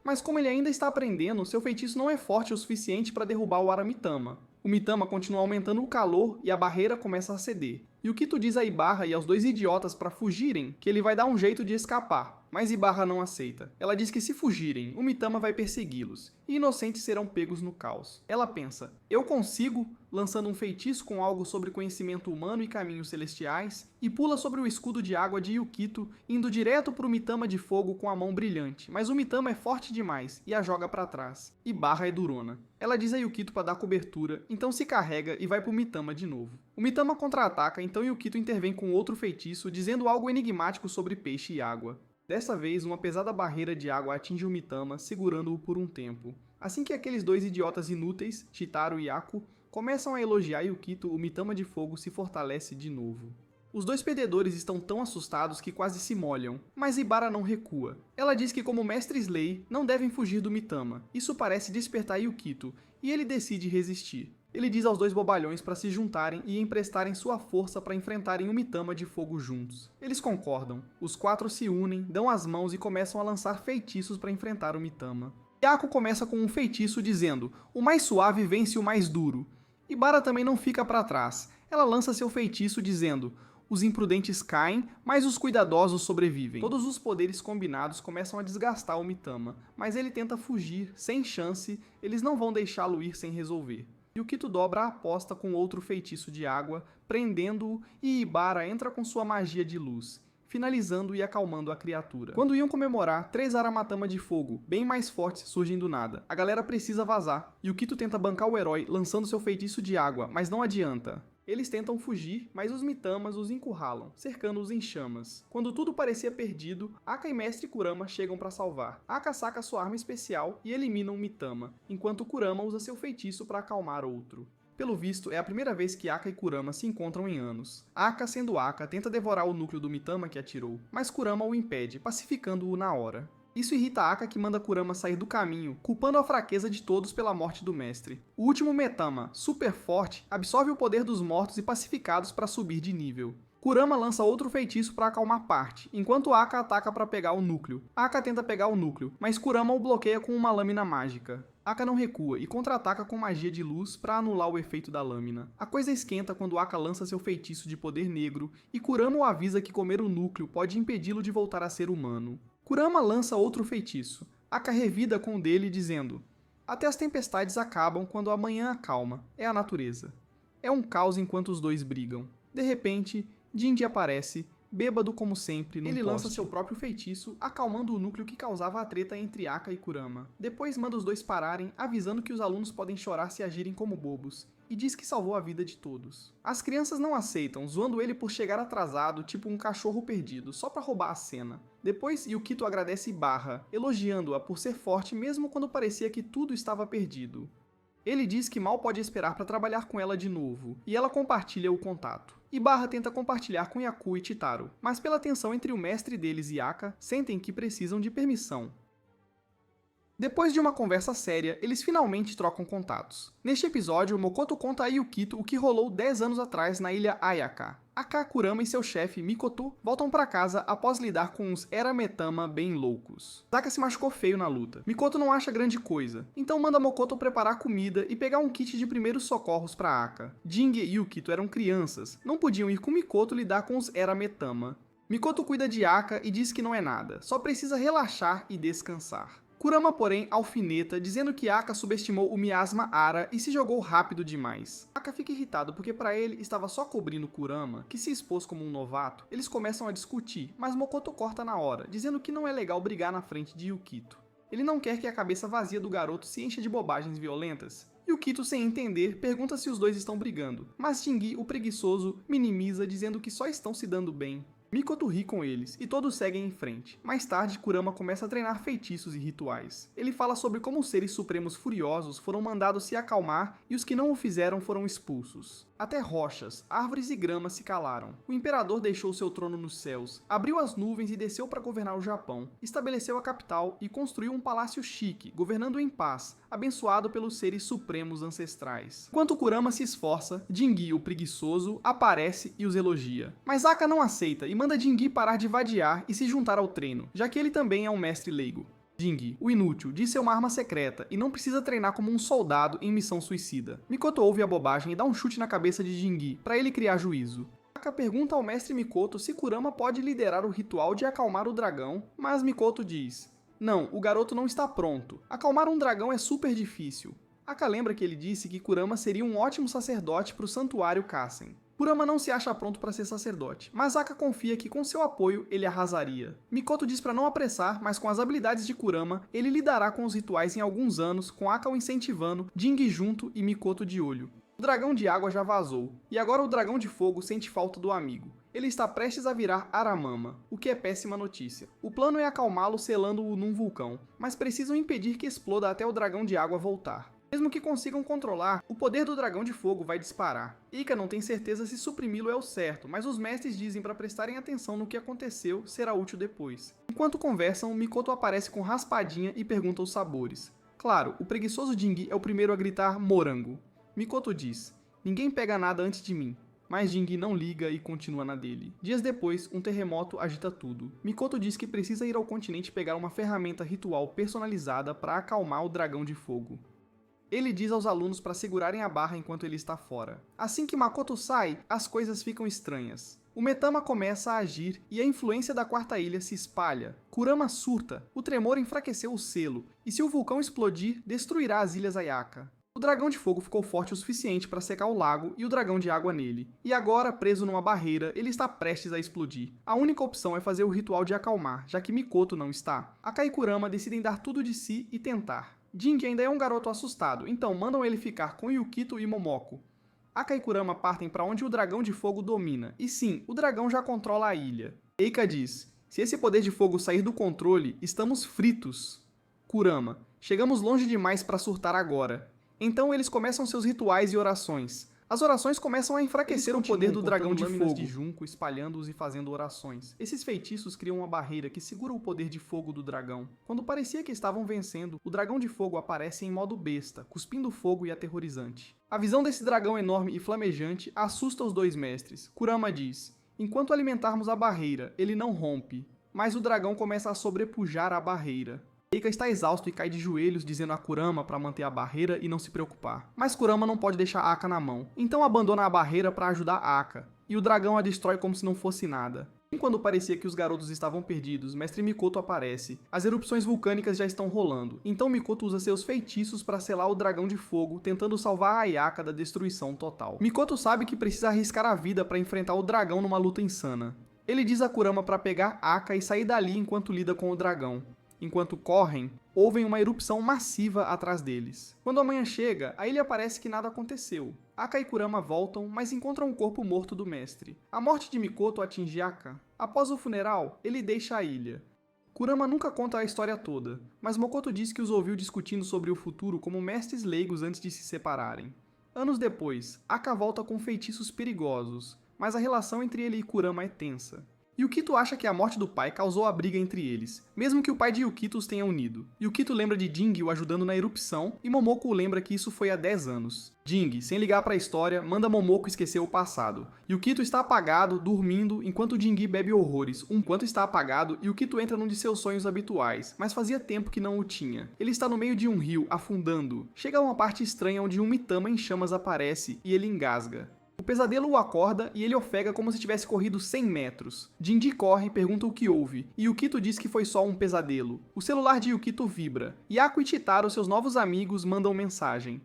Mas como ele ainda está aprendendo, seu feitiço não é forte o suficiente para derrubar o Aramitama. O Mitama continua aumentando o calor e a barreira começa a ceder. Yukito diz a Ibarra e aos dois idiotas para fugirem que ele vai dar um jeito de escapar, mas Ibarra não aceita. Ela diz que se fugirem, o Mitama vai persegui-los, e inocentes serão pegos no caos. Ela pensa, eu consigo, lançando um feitiço com algo sobre conhecimento humano e caminhos celestiais, e pula sobre o escudo de água de Yukito, indo direto para o Mitama de fogo com a mão brilhante, mas o Mitama é forte demais e a joga para trás. Ibarra é durona. Ela diz a Yukito para dar cobertura, então se carrega e vai pro Mitama de novo. O Mitama contra-ataca, então Yukito intervém com outro feitiço, dizendo algo enigmático sobre peixe e água. Dessa vez, uma pesada barreira de água atinge o Mitama, segurando-o por um tempo. Assim que aqueles dois idiotas inúteis, Chitaro e Yaku, começam a elogiar Yukito, o Mitama de fogo se fortalece de novo. Os dois perdedores estão tão assustados que quase se molham, mas Ibara não recua. Ela diz que como Mestre Slay, não devem fugir do Mitama. Isso parece despertar Yukito, e ele decide resistir. Ele diz aos dois bobalhões para se juntarem e emprestarem sua força para enfrentarem o Mitama de fogo juntos. Eles concordam. Os quatro se unem, dão as mãos e começam a lançar feitiços para enfrentar o Mitama. Yaku começa com um feitiço dizendo, o mais suave vence o mais duro. Ibara também não fica para trás. Ela lança seu feitiço dizendo, os imprudentes caem, mas os cuidadosos sobrevivem. Todos os poderes combinados começam a desgastar o Mitama, mas ele tenta fugir, sem chance, eles não vão deixá-lo ir sem resolver. Yukito dobra a aposta com outro feitiço de água, prendendo-o, e Ibara entra com sua magia de luz, finalizando e acalmando a criatura. Quando iam comemorar, 3 Aramitama de fogo, bem mais fortes, surgem do nada. A galera precisa vazar. Yukito tenta bancar o herói, lançando seu feitiço de água, mas não adianta. Eles tentam fugir, mas os Mitamas os encurralam, cercando-os em chamas. Quando tudo parecia perdido, Aka e Mestre Kurama chegam para salvar. Aka saca sua arma especial e elimina um Mitama, enquanto Kurama usa seu feitiço para acalmar outro. Pelo visto, é a primeira vez que Aka e Kurama se encontram em anos. Aka, sendo Aka, tenta devorar o núcleo do Mitama que atirou, mas Kurama o impede, pacificando-o na hora. Isso irrita Aka, que manda Kurama sair do caminho, culpando a fraqueza de todos pela morte do mestre. O último Mitama, super forte, absorve o poder dos mortos e pacificados para subir de nível. Kurama lança outro feitiço para acalmar parte, enquanto Aka ataca para pegar o núcleo. Aka tenta pegar o núcleo, mas Kurama o bloqueia com uma lâmina mágica. Aka não recua e contra-ataca com magia de luz para anular o efeito da lâmina. A coisa esquenta quando Aka lança seu feitiço de poder negro e Kurama o avisa que comer o núcleo pode impedi-lo de voltar a ser humano. Kurama lança outro feitiço. Aka revida com o dele dizendo, até as tempestades acabam quando a manhã acalma. É a natureza. É um caos enquanto os dois brigam. De repente, Jinji aparece, bêbado como sempre, num poste. Ele lança seu próprio feitiço, acalmando o núcleo que causava a treta entre Aka e Kurama. Depois manda os dois pararem, avisando que os alunos podem chorar se agirem como bobos, e diz que salvou a vida de todos. As crianças não aceitam, zoando ele por chegar atrasado, tipo um cachorro perdido, só pra roubar a cena. Depois, Yukito agradece Ibarra, elogiando-a por ser forte mesmo quando parecia que tudo estava perdido. Ele diz que mal pode esperar para trabalhar com ela de novo, e ela compartilha o contato. Ibarra tenta compartilhar com Yaku e Chitaro, mas pela tensão entre o mestre deles e Aka, sentem que precisam de permissão. Depois de uma conversa séria, eles finalmente trocam contatos. Neste episódio, Mokoto conta a Yukito o que rolou 10 anos atrás na ilha Ayaka. Aka, Kurama e seu chefe, Mikoto, voltam para casa após lidar com uns Eramitama bem loucos. Aka se machucou feio na luta. Mikoto não acha grande coisa, então manda Mokoto preparar comida e pegar um kit de primeiros socorros para Aka. Jing e Yukito eram crianças, não podiam ir com Mikoto lidar com os Eramitama. Mikoto cuida de Aka e diz que não é nada, só precisa relaxar e descansar. Kurama, porém, alfineta, dizendo que Akka subestimou o miasma Ara e se jogou rápido demais. Akka fica irritado porque para ele estava só cobrindo Kurama, que se expôs como um novato. Eles começam a discutir, mas Mokoto corta na hora, dizendo que não é legal brigar na frente de Yukito. Ele não quer que a cabeça vazia do garoto se encha de bobagens violentas. Yukito, sem entender, pergunta se os dois estão brigando, mas Jingi, o preguiçoso, minimiza, dizendo que só estão se dando bem. Mikoto ri com eles, e todos seguem em frente. Mais tarde, Kurama começa a treinar feitiços e rituais. Ele fala sobre como os seres supremos furiosos foram mandados se acalmar e os que não o fizeram foram expulsos. Até rochas, árvores e grama se calaram. O imperador deixou seu trono nos céus, abriu as nuvens e desceu para governar o Japão. Estabeleceu a capital e construiu um palácio chique, governando em paz, abençoado pelos seres supremos ancestrais. Enquanto Kurama se esforça, Jingi, o preguiçoso, aparece e os elogia. Mas Akka não aceita e manda Jingi parar de vadiar e se juntar ao treino, já que ele também é um mestre leigo. Jingi, o inútil, diz ser uma arma secreta e não precisa treinar como um soldado em missão suicida. Mikoto ouve a bobagem e dá um chute na cabeça de Jingi, para ele criar juízo. Akka pergunta ao mestre Mikoto se Kurama pode liderar o ritual de acalmar o dragão, mas Mikoto diz: não, o garoto não está pronto. Acalmar um dragão é super difícil. Akka lembra que ele disse que Kurama seria um ótimo sacerdote para o santuário Kassen. Kurama não se acha pronto para ser sacerdote, mas Akka confia que com seu apoio ele arrasaria. Mikoto diz para não apressar, mas com as habilidades de Kurama, ele lidará com os rituais em alguns anos, com Akka o incentivando, Jingi junto e Mikoto de olho. O dragão de água já vazou, e agora o dragão de fogo sente falta do amigo. Ele está prestes a virar Aramama, o que é péssima notícia. O plano é acalmá-lo selando-o num vulcão, mas precisam impedir que exploda até o dragão de água voltar. Mesmo que consigam controlar, o poder do dragão de fogo vai disparar. Ika não tem certeza se suprimi-lo é o certo, mas os mestres dizem para prestarem atenção no que aconteceu, será útil depois. Enquanto conversam, Mikoto aparece com raspadinha e pergunta os sabores. Claro, o preguiçoso Jingi é o primeiro a gritar morango. Mikoto diz: ninguém pega nada antes de mim. Mas Jingi não liga e continua na dele. Dias depois, um terremoto agita tudo. Mikoto diz que precisa ir ao continente pegar uma ferramenta ritual personalizada para acalmar o dragão de fogo. Ele diz aos alunos para segurarem a barra enquanto ele está fora. Assim que Makoto sai, as coisas ficam estranhas. O Metama começa a agir e a influência da quarta ilha se espalha. Kurama surta, o tremor enfraqueceu o selo, e se o vulcão explodir, destruirá as ilhas Ayaka. O dragão de fogo ficou forte o suficiente para secar o lago e o dragão de água nele. E agora, preso numa barreira, ele está prestes a explodir. A única opção é fazer o ritual de acalmar, já que Mikoto não está. Akka e Kurama decidem dar tudo de si e tentar. Jingi ainda é um garoto assustado, então mandam ele ficar com Yukito e Momoko. Akka e Kurama partem para onde o dragão de fogo domina, e sim, o dragão já controla a ilha. Eika diz: se esse poder de fogo sair do controle, estamos fritos. Kurama: chegamos longe demais para surtar agora. Então eles começam seus rituais e orações. As orações começam a enfraquecer o poder do dragão de fogo, de junco, espalhando-os e fazendo orações. Esses feitiços criam uma barreira que segura o poder de fogo do dragão. Quando parecia que estavam vencendo, o dragão de fogo aparece em modo besta, cuspindo fogo e aterrorizante. A visão desse dragão enorme e flamejante assusta os dois mestres. Kurama diz: enquanto alimentarmos a barreira, ele não rompe. Mas o dragão começa a sobrepujar a barreira. Eika está exausto e cai de joelhos dizendo a Kurama para manter a barreira e não se preocupar. Mas Kurama não pode deixar Akka na mão, então abandona a barreira para ajudar Akka, e o dragão a destrói como se não fosse nada. E quando parecia que os garotos estavam perdidos, Mestre Mikoto aparece. As erupções vulcânicas já estão rolando, então Mikoto usa seus feitiços para selar o dragão de fogo, tentando salvar a Ayaka da destruição total. Mikoto sabe que precisa arriscar a vida para enfrentar o dragão numa luta insana. Ele diz a Kurama para pegar Akka e sair dali enquanto lida com o dragão. Enquanto correm, ouvem uma erupção massiva atrás deles. Quando a manhã chega, a ilha parece que nada aconteceu. Akka e Kurama voltam, mas encontram o corpo morto do mestre. A morte de Mikoto atinge Akka. Após o funeral, ele deixa a ilha. Kurama nunca conta a história toda, mas Mokoto diz que os ouviu discutindo sobre o futuro como mestres leigos antes de se separarem. Anos depois, Akka volta com feitiços perigosos, mas a relação entre ele e Kurama é tensa. Yukito acha que a morte do pai causou a briga entre eles, mesmo que o pai de Yukito os tenha unido. Yukito lembra de Jingi o ajudando na erupção, e Momoko lembra que isso foi há 10 anos. Jingi, sem ligar para a história, manda Momoko esquecer o passado. Yukito está apagado, dormindo, enquanto Jingi bebe horrores. Enquanto está apagado, Yukito entra num de seus sonhos habituais, mas fazia tempo que não o tinha. Ele está no meio de um rio, afundando. Chega a uma parte estranha onde um Mitama em chamas aparece, e ele engasga. O pesadelo o acorda e ele ofega como se tivesse corrido 100 metros. Jinji corre e pergunta o que houve, e Yukito diz que foi só um pesadelo. O celular de Yukito vibra. Yaku e Chitaro, seus novos amigos, mandam mensagem.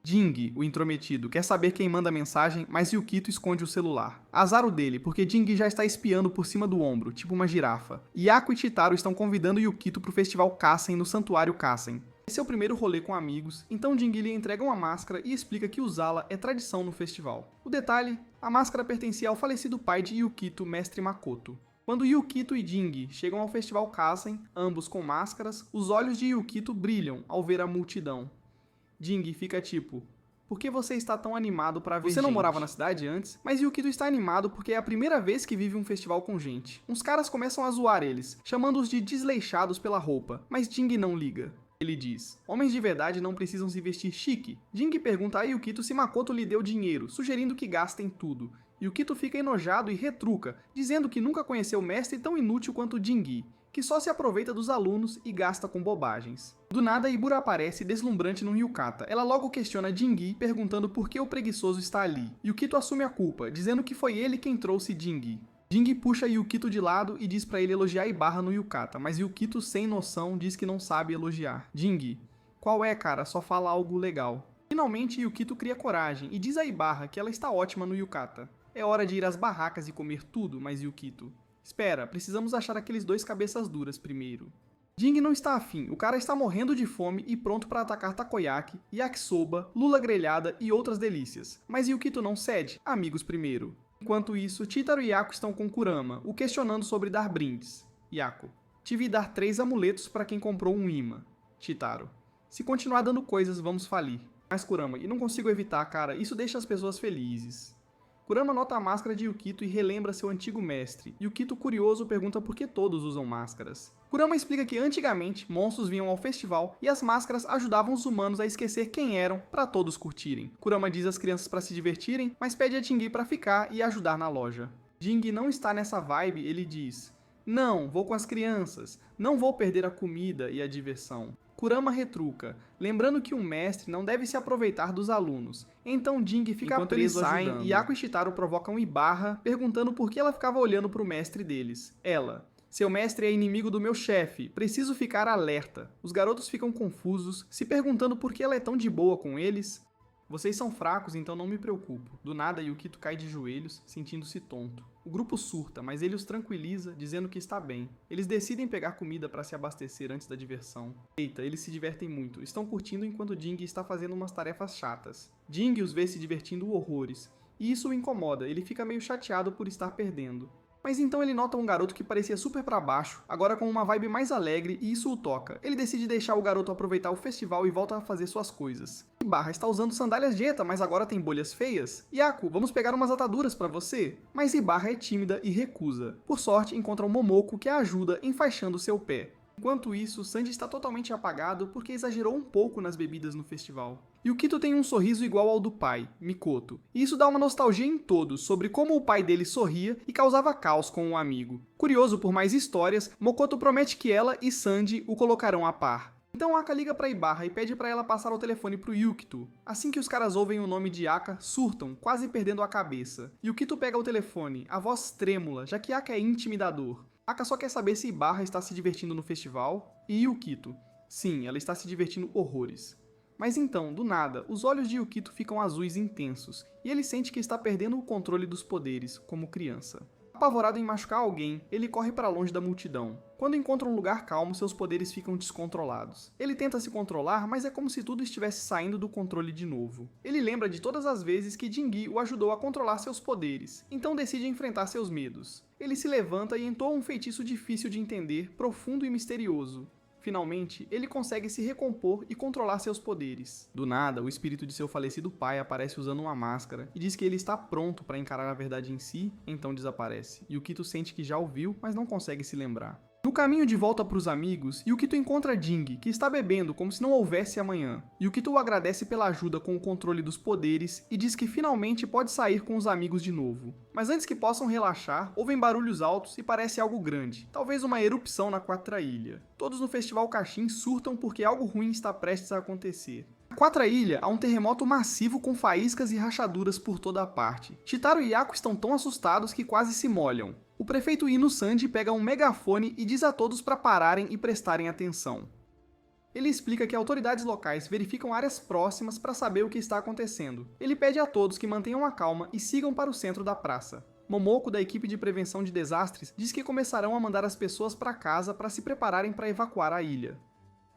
Jing, o intrometido, quer saber quem manda a mensagem, mas Yukito esconde o celular. Azar o dele, porque Jing já está espiando por cima do ombro, tipo uma girafa. Yaku e Chitaro estão convidando Yukito para o festival Kassen no Santuário Kassen. Esse é o primeiro rolê com amigos, então Jing lhe entrega uma máscara e explica que usá-la é tradição no festival. O detalhe, a máscara pertencia ao falecido pai de Yukito, Mestre Makoto. Quando Yukito e Jing chegam ao festival Kassen, ambos com máscaras, os olhos de Yukito brilham ao ver a multidão. Jing fica tipo, por que você está tão animado pra ver gente? Você não morava na cidade antes, mas Yukito está animado porque é a primeira vez que vive um festival com gente. Uns caras começam a zoar eles, chamando-os de desleixados pela roupa, mas Jing não liga. Ele diz, homens de verdade não precisam se vestir chique. Jing pergunta a Yukito se Makoto lhe deu dinheiro, sugerindo que gastem tudo. Yukito fica enojado e retruca, dizendo que nunca conheceu mestre tão inútil quanto Jing, que só se aproveita dos alunos e gasta com bobagens. Do nada, Ibura aparece deslumbrante no Hyukata. Ela logo questiona Jing, perguntando por que o preguiçoso está ali. Yukito assume a culpa, dizendo que foi ele quem trouxe Jing. Jing puxa Yukito de lado e diz pra ele elogiar Ibarra no Hyukata, mas Yukito, sem noção, diz que não sabe elogiar. Jing, qual é, cara? Só fala algo legal. Finalmente, Yukito cria coragem e diz a Ibarra que ela está ótima no Hyukata. É hora de ir às barracas e comer tudo, mas Yukito... Espera, precisamos achar aqueles dois cabeças duras primeiro. Jing não está afim, o cara está morrendo de fome e pronto para atacar takoyaki, yakisoba, lula grelhada e outras delícias. Mas Yukito não cede, amigos primeiro. Enquanto isso, Chitaro e Yaku estão com Kurama, o questionando sobre dar brindes. Yaku, tive de dar 3 amuletos para quem comprou um imã. Chitaro, se continuar dando coisas, vamos falir. Mas Kurama, e não consigo evitar, cara, isso deixa as pessoas felizes. Kurama nota a máscara de Yukito e relembra seu antigo mestre. Yukito, curioso, pergunta por que todos usam máscaras. Kurama explica que antigamente, monstros vinham ao festival e as máscaras ajudavam os humanos a esquecer quem eram para todos curtirem. Kurama diz às crianças para se divertirem, mas pede a Jing para ficar e ajudar na loja. Jing não está nessa vibe, ele diz, não, vou com as crianças, não vou perder a comida e a diversão. Kurama retruca, lembrando que um mestre não deve se aproveitar dos alunos. Então Jing fica preso ajudando. Yaku e Chitaro provocam Ibarra, perguntando por que ela ficava olhando para o mestre deles. Ela, seu mestre é inimigo do meu chefe, preciso ficar alerta. Os garotos ficam confusos, se perguntando por que ela é tão de boa com eles. Vocês são fracos, então não me preocupo. Do nada, Yukito cai de joelhos, sentindo-se tonto. O grupo surta, mas ele os tranquiliza, dizendo que está bem. Eles decidem pegar comida para se abastecer antes da diversão. Eita, eles se divertem muito. Estão curtindo enquanto Jing está fazendo umas tarefas chatas. Jing os vê se divertindo horrores. E isso o incomoda, ele fica meio chateado por estar perdendo. Mas então ele nota um garoto que parecia super pra baixo, agora com uma vibe mais alegre, e isso o toca. Ele decide deixar o garoto aproveitar o festival e volta a fazer suas coisas. Ibarra está usando sandálias de Eta, mas agora tem bolhas feias? Yaku, vamos pegar umas ataduras pra você? Mas Ibarra é tímida e recusa. Por sorte, encontra um Momoko que a ajuda enfaixando seu pé. Enquanto isso, Sanji está totalmente apagado porque exagerou um pouco nas bebidas no festival. Yukito tem um sorriso igual ao do pai, Mikoto, e isso dá uma nostalgia em todos sobre como o pai dele sorria e causava caos com um amigo. Curioso por mais histórias, Mokoto promete que ela e Sanji o colocarão a par. Então Aka liga pra Ibarra e pede pra ela passar o telefone pro Yukito. Assim que os caras ouvem o nome de Aka, surtam, quase perdendo a cabeça. Yukito pega o telefone, a voz trêmula, já que Aka é intimidador. Aka só quer saber se Ibarra está se divertindo no festival, e Yukito. Sim, ela está se divertindo horrores. Mas então, do nada, os olhos de Yukito ficam azuis intensos, e ele sente que está perdendo o controle dos poderes, como criança. Apavorado em machucar alguém, ele corre para longe da multidão. Quando encontra um lugar calmo, seus poderes ficam descontrolados. Ele tenta se controlar, mas é como se tudo estivesse saindo do controle de novo. Ele lembra de todas as vezes que Jingi o ajudou a controlar seus poderes, então decide enfrentar seus medos. Ele se levanta e entoa um feitiço difícil de entender, profundo e misterioso. Finalmente, ele consegue se recompor e controlar seus poderes. Do nada, o espírito de seu falecido pai aparece usando uma máscara e diz que ele está pronto para encarar a verdade em si, então desaparece. Yukito sente que já o viu, mas não consegue se lembrar. No caminho de volta para os amigos, Yukito encontra Jing, que está bebendo como se não houvesse amanhã. Yukito o agradece pela ajuda com o controle dos poderes e diz que finalmente pode sair com os amigos de novo. Mas antes que possam relaxar, ouvem barulhos altos e parece algo grande, talvez uma erupção na Quatra Ilha. Todos no Festival Kashin surtam porque algo ruim está prestes a acontecer. Na quarta ilha, há um terremoto massivo com faíscas e rachaduras por toda a parte. Chitaro e Yaku estão tão assustados que quase se molham. O prefeito Ino Sanji pega um megafone e diz a todos para pararem e prestarem atenção. Ele explica que autoridades locais verificam áreas próximas para saber o que está acontecendo. Ele pede a todos que mantenham a calma e sigam para o centro da praça. Momoko, da equipe de prevenção de desastres, diz que começarão a mandar as pessoas para casa para se prepararem para evacuar a ilha.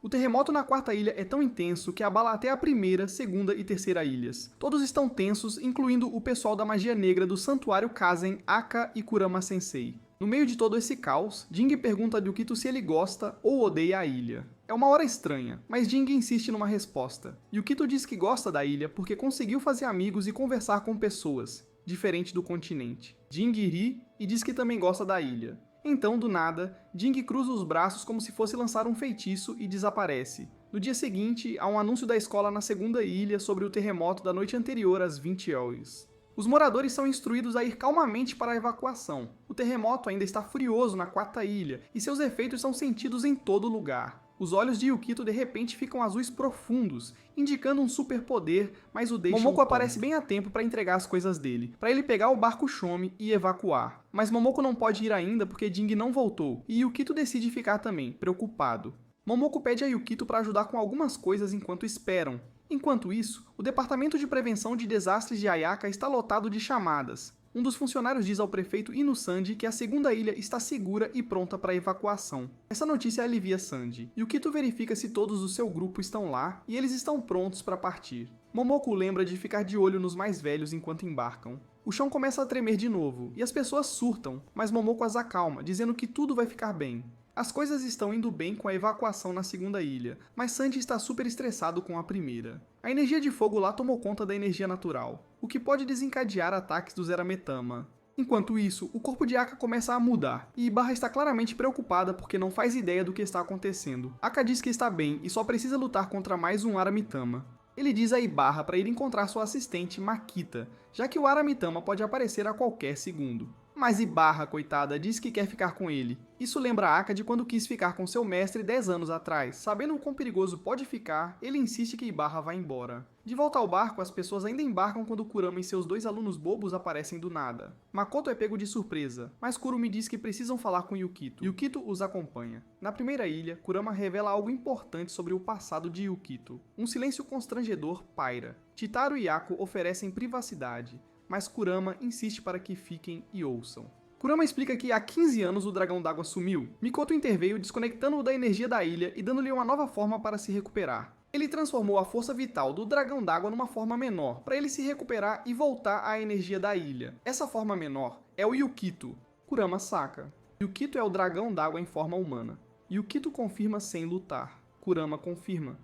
O terremoto na quarta ilha é tão intenso que abala até a primeira, segunda e terceira ilhas. Todos estão tensos, incluindo o pessoal da magia negra do Santuário Kazen, Aka e Kurama Sensei. No meio de todo esse caos, Jing pergunta a Ryukito se ele gosta ou odeia a ilha. É uma hora estranha, mas Jing insiste numa resposta. Ryukito diz que gosta da ilha porque conseguiu fazer amigos e conversar com pessoas, diferente do continente. Jing ri e diz que também gosta da ilha. Então, do nada, Jing cruza os braços como se fosse lançar um feitiço e desaparece. No dia seguinte, há um anúncio da escola na segunda ilha sobre o terremoto da noite anterior às 20 horas. Os moradores são instruídos a ir calmamente para a evacuação. O terremoto ainda está furioso na quarta ilha, e seus efeitos são sentidos em todo lugar. Os olhos de Yukito de repente ficam azuis profundos, indicando um superpoder, mas o deixam Momoko aparece bem a tempo para entregar as coisas dele, para ele pegar o barco Shomi e evacuar. Mas Momoko não pode ir ainda porque Jing não voltou, e Yukito decide ficar também, preocupado. Momoko pede a Yukito para ajudar com algumas coisas enquanto esperam. Enquanto isso, o Departamento de Prevenção de Desastres de Ayaka está lotado de chamadas. Um dos funcionários diz ao prefeito Ino Sanji que a segunda ilha está segura e pronta para evacuação. Essa notícia alivia Sanji. Yukito verifica se todos do seu grupo estão lá e eles estão prontos para partir. Momoko lembra de ficar de olho nos mais velhos enquanto embarcam. O chão começa a tremer de novo e as pessoas surtam, mas Momoko as acalma, dizendo que tudo vai ficar bem. As coisas estão indo bem com a evacuação na segunda ilha, mas Sanji está super estressado com a primeira. A energia de fogo lá tomou conta da energia natural, o que pode desencadear ataques do Zerametama. Enquanto isso, o corpo de Aka começa a mudar, e Ibarra está claramente preocupada porque não faz ideia do que está acontecendo. Aka diz que está bem e só precisa lutar contra mais um Aramitama. Ele diz a Ibarra para ir encontrar sua assistente, Makita, já que o Aramitama pode aparecer a qualquer segundo. Mas Ibarra, coitada, diz que quer ficar com ele. Isso lembra Aka de quando quis ficar com seu mestre 10 anos atrás. Sabendo o quão perigoso pode ficar, ele insiste que Ibarra vá embora. De volta ao barco, as pessoas ainda embarcam quando Kurama e seus dois alunos bobos aparecem do nada. Makoto é pego de surpresa, mas Kurumi diz que precisam falar com Yukito. Yukito os acompanha. Na primeira ilha, Kurama revela algo importante sobre o passado de Yukito. Um silêncio constrangedor paira. Chitaro e Yaku oferecem privacidade, mas Kurama insiste para que fiquem e ouçam. Kurama explica que há 15 anos o dragão d'água sumiu. Mikoto interveio desconectando-o da energia da ilha e dando-lhe uma nova forma para se recuperar. Ele transformou a força vital do dragão d'água numa forma menor, para ele se recuperar e voltar à energia da ilha. Essa forma menor é o Yukito. Kurama saca. Yukito é o dragão d'água em forma humana. Yukito confirma sem lutar. Kurama confirma.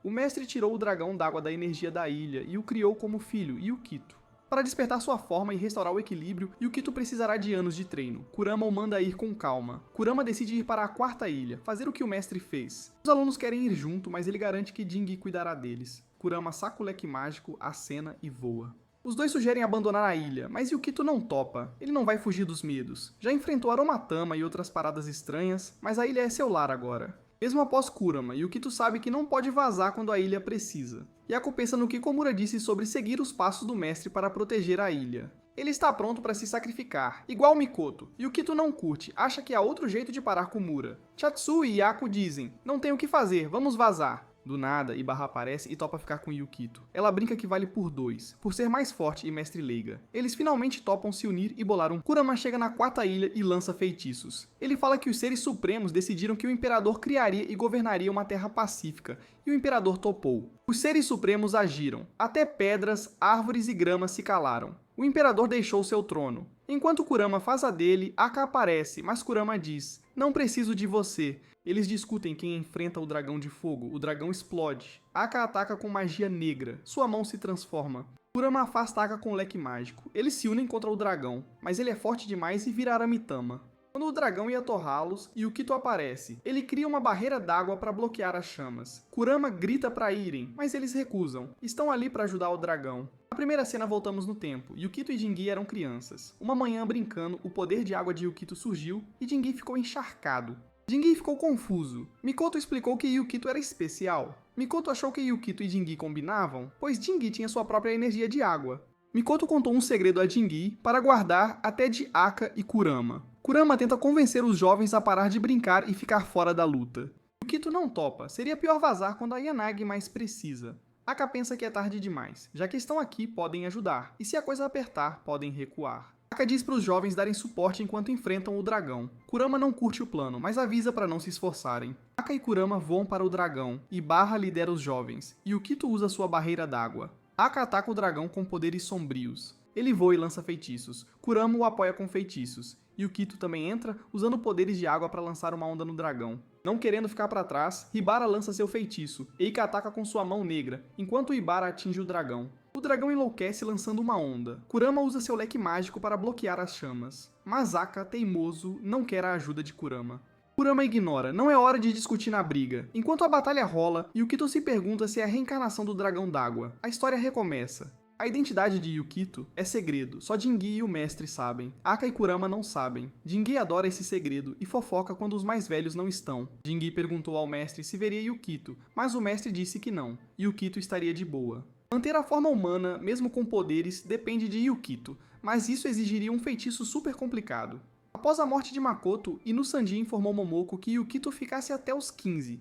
O mestre tirou o dragão d'água da energia da ilha e o criou como filho, Yukito. Para despertar sua forma e restaurar o equilíbrio, Yukito precisará de anos de treino. Kurama o manda ir com calma. Kurama decide ir para a quarta ilha, fazer o que o mestre fez. Os alunos querem ir junto, mas ele garante que Jing cuidará deles. Kurama saca o leque mágico, acena e voa. Os dois sugerem abandonar a ilha, mas Yukito não topa. Ele não vai fugir dos medos. Já enfrentou Aromatama e outras paradas estranhas, mas a ilha é seu lar agora. Mesmo após Kurama, Yukito sabe que não pode vazar quando a ilha precisa. Yaku pensa no que Komura disse sobre seguir os passos do mestre para proteger a ilha. Ele está pronto para se sacrificar, igual Mikoto. Yukito não curte, acha que há outro jeito de parar Komura. Chatsu e Yaku dizem, não tem o que fazer, vamos vazar. Do nada, Ibarra aparece e topa ficar com Yukito. Ela brinca que vale por 2, por ser mais forte e mestre leiga. Eles finalmente topam se unir e bolar um. Kurama chega na quarta ilha e lança feitiços. Ele fala que os seres supremos decidiram que o imperador criaria e governaria uma terra pacífica, e o imperador topou. Os seres supremos agiram. Até pedras, árvores e grama se calaram. O imperador deixou seu trono. Enquanto Kurama faz a dele, Aka aparece, mas Kurama diz, não preciso de você. Eles discutem quem enfrenta o dragão de fogo, o dragão explode. Aka ataca com magia negra, sua mão se transforma. Kurama afasta Aka com o leque mágico. Eles se unem contra o dragão, mas ele é forte demais e vira Aramitama. Quando o dragão ia torrá-los, Yukito aparece. Ele cria uma barreira d'água para bloquear as chamas. Kurama grita para irem, mas eles recusam. Estão ali para ajudar o dragão. Na primeira cena voltamos no tempo. Yukito e Jingi eram crianças. Uma manhã brincando, o poder de água de Yukito surgiu e Jingi ficou encharcado. Jingi ficou confuso. Mikoto explicou que Yukito era especial. Mikoto achou que Yukito e Jingi combinavam, pois Jingi tinha sua própria energia de água. Mikoto contou um segredo a Jingi para guardar até de Aka e Kurama. Kurama tenta convencer os jovens a parar de brincar e ficar fora da luta. Yukito não topa, seria pior vazar quando a Yanagi mais precisa. Aka pensa que é tarde demais, já que estão aqui podem ajudar, e se a coisa apertar, podem recuar. Aka diz para os jovens darem suporte enquanto enfrentam o dragão. Kurama não curte o plano, mas avisa para não se esforçarem. Aka e Kurama voam para o dragão, e Barra lidera os jovens, e Yukito usa sua barreira d'água. Aka ataca o dragão com poderes sombrios. Ele voa e lança feitiços. Kurama o apoia com feitiços. Yukito também entra, usando poderes de água para lançar uma onda no dragão. Não querendo ficar para trás, Hibara lança seu feitiço. Eika ataca com sua mão negra, enquanto Hibara atinge o dragão. O dragão enlouquece lançando uma onda. Kurama usa seu leque mágico para bloquear as chamas. Mas Aka, teimoso, não quer a ajuda de Kurama. Kurama ignora, não é hora de discutir na briga. Enquanto a batalha rola, Yukito se pergunta se é a reencarnação do dragão d'água. A história recomeça. A identidade de Yukito é segredo, só Jingi e o mestre sabem. Aka e Kurama não sabem. Jingi adora esse segredo e fofoca quando os mais velhos não estão. Jingi perguntou ao mestre se veria Yukito, mas o mestre disse que não. Yukito estaria de boa. Manter a forma humana, mesmo com poderes, depende de Yukito, mas isso exigiria um feitiço super complicado. Após a morte de Makoto, Inu-Sanji informou Momoko que Yukito ficasse até os 15.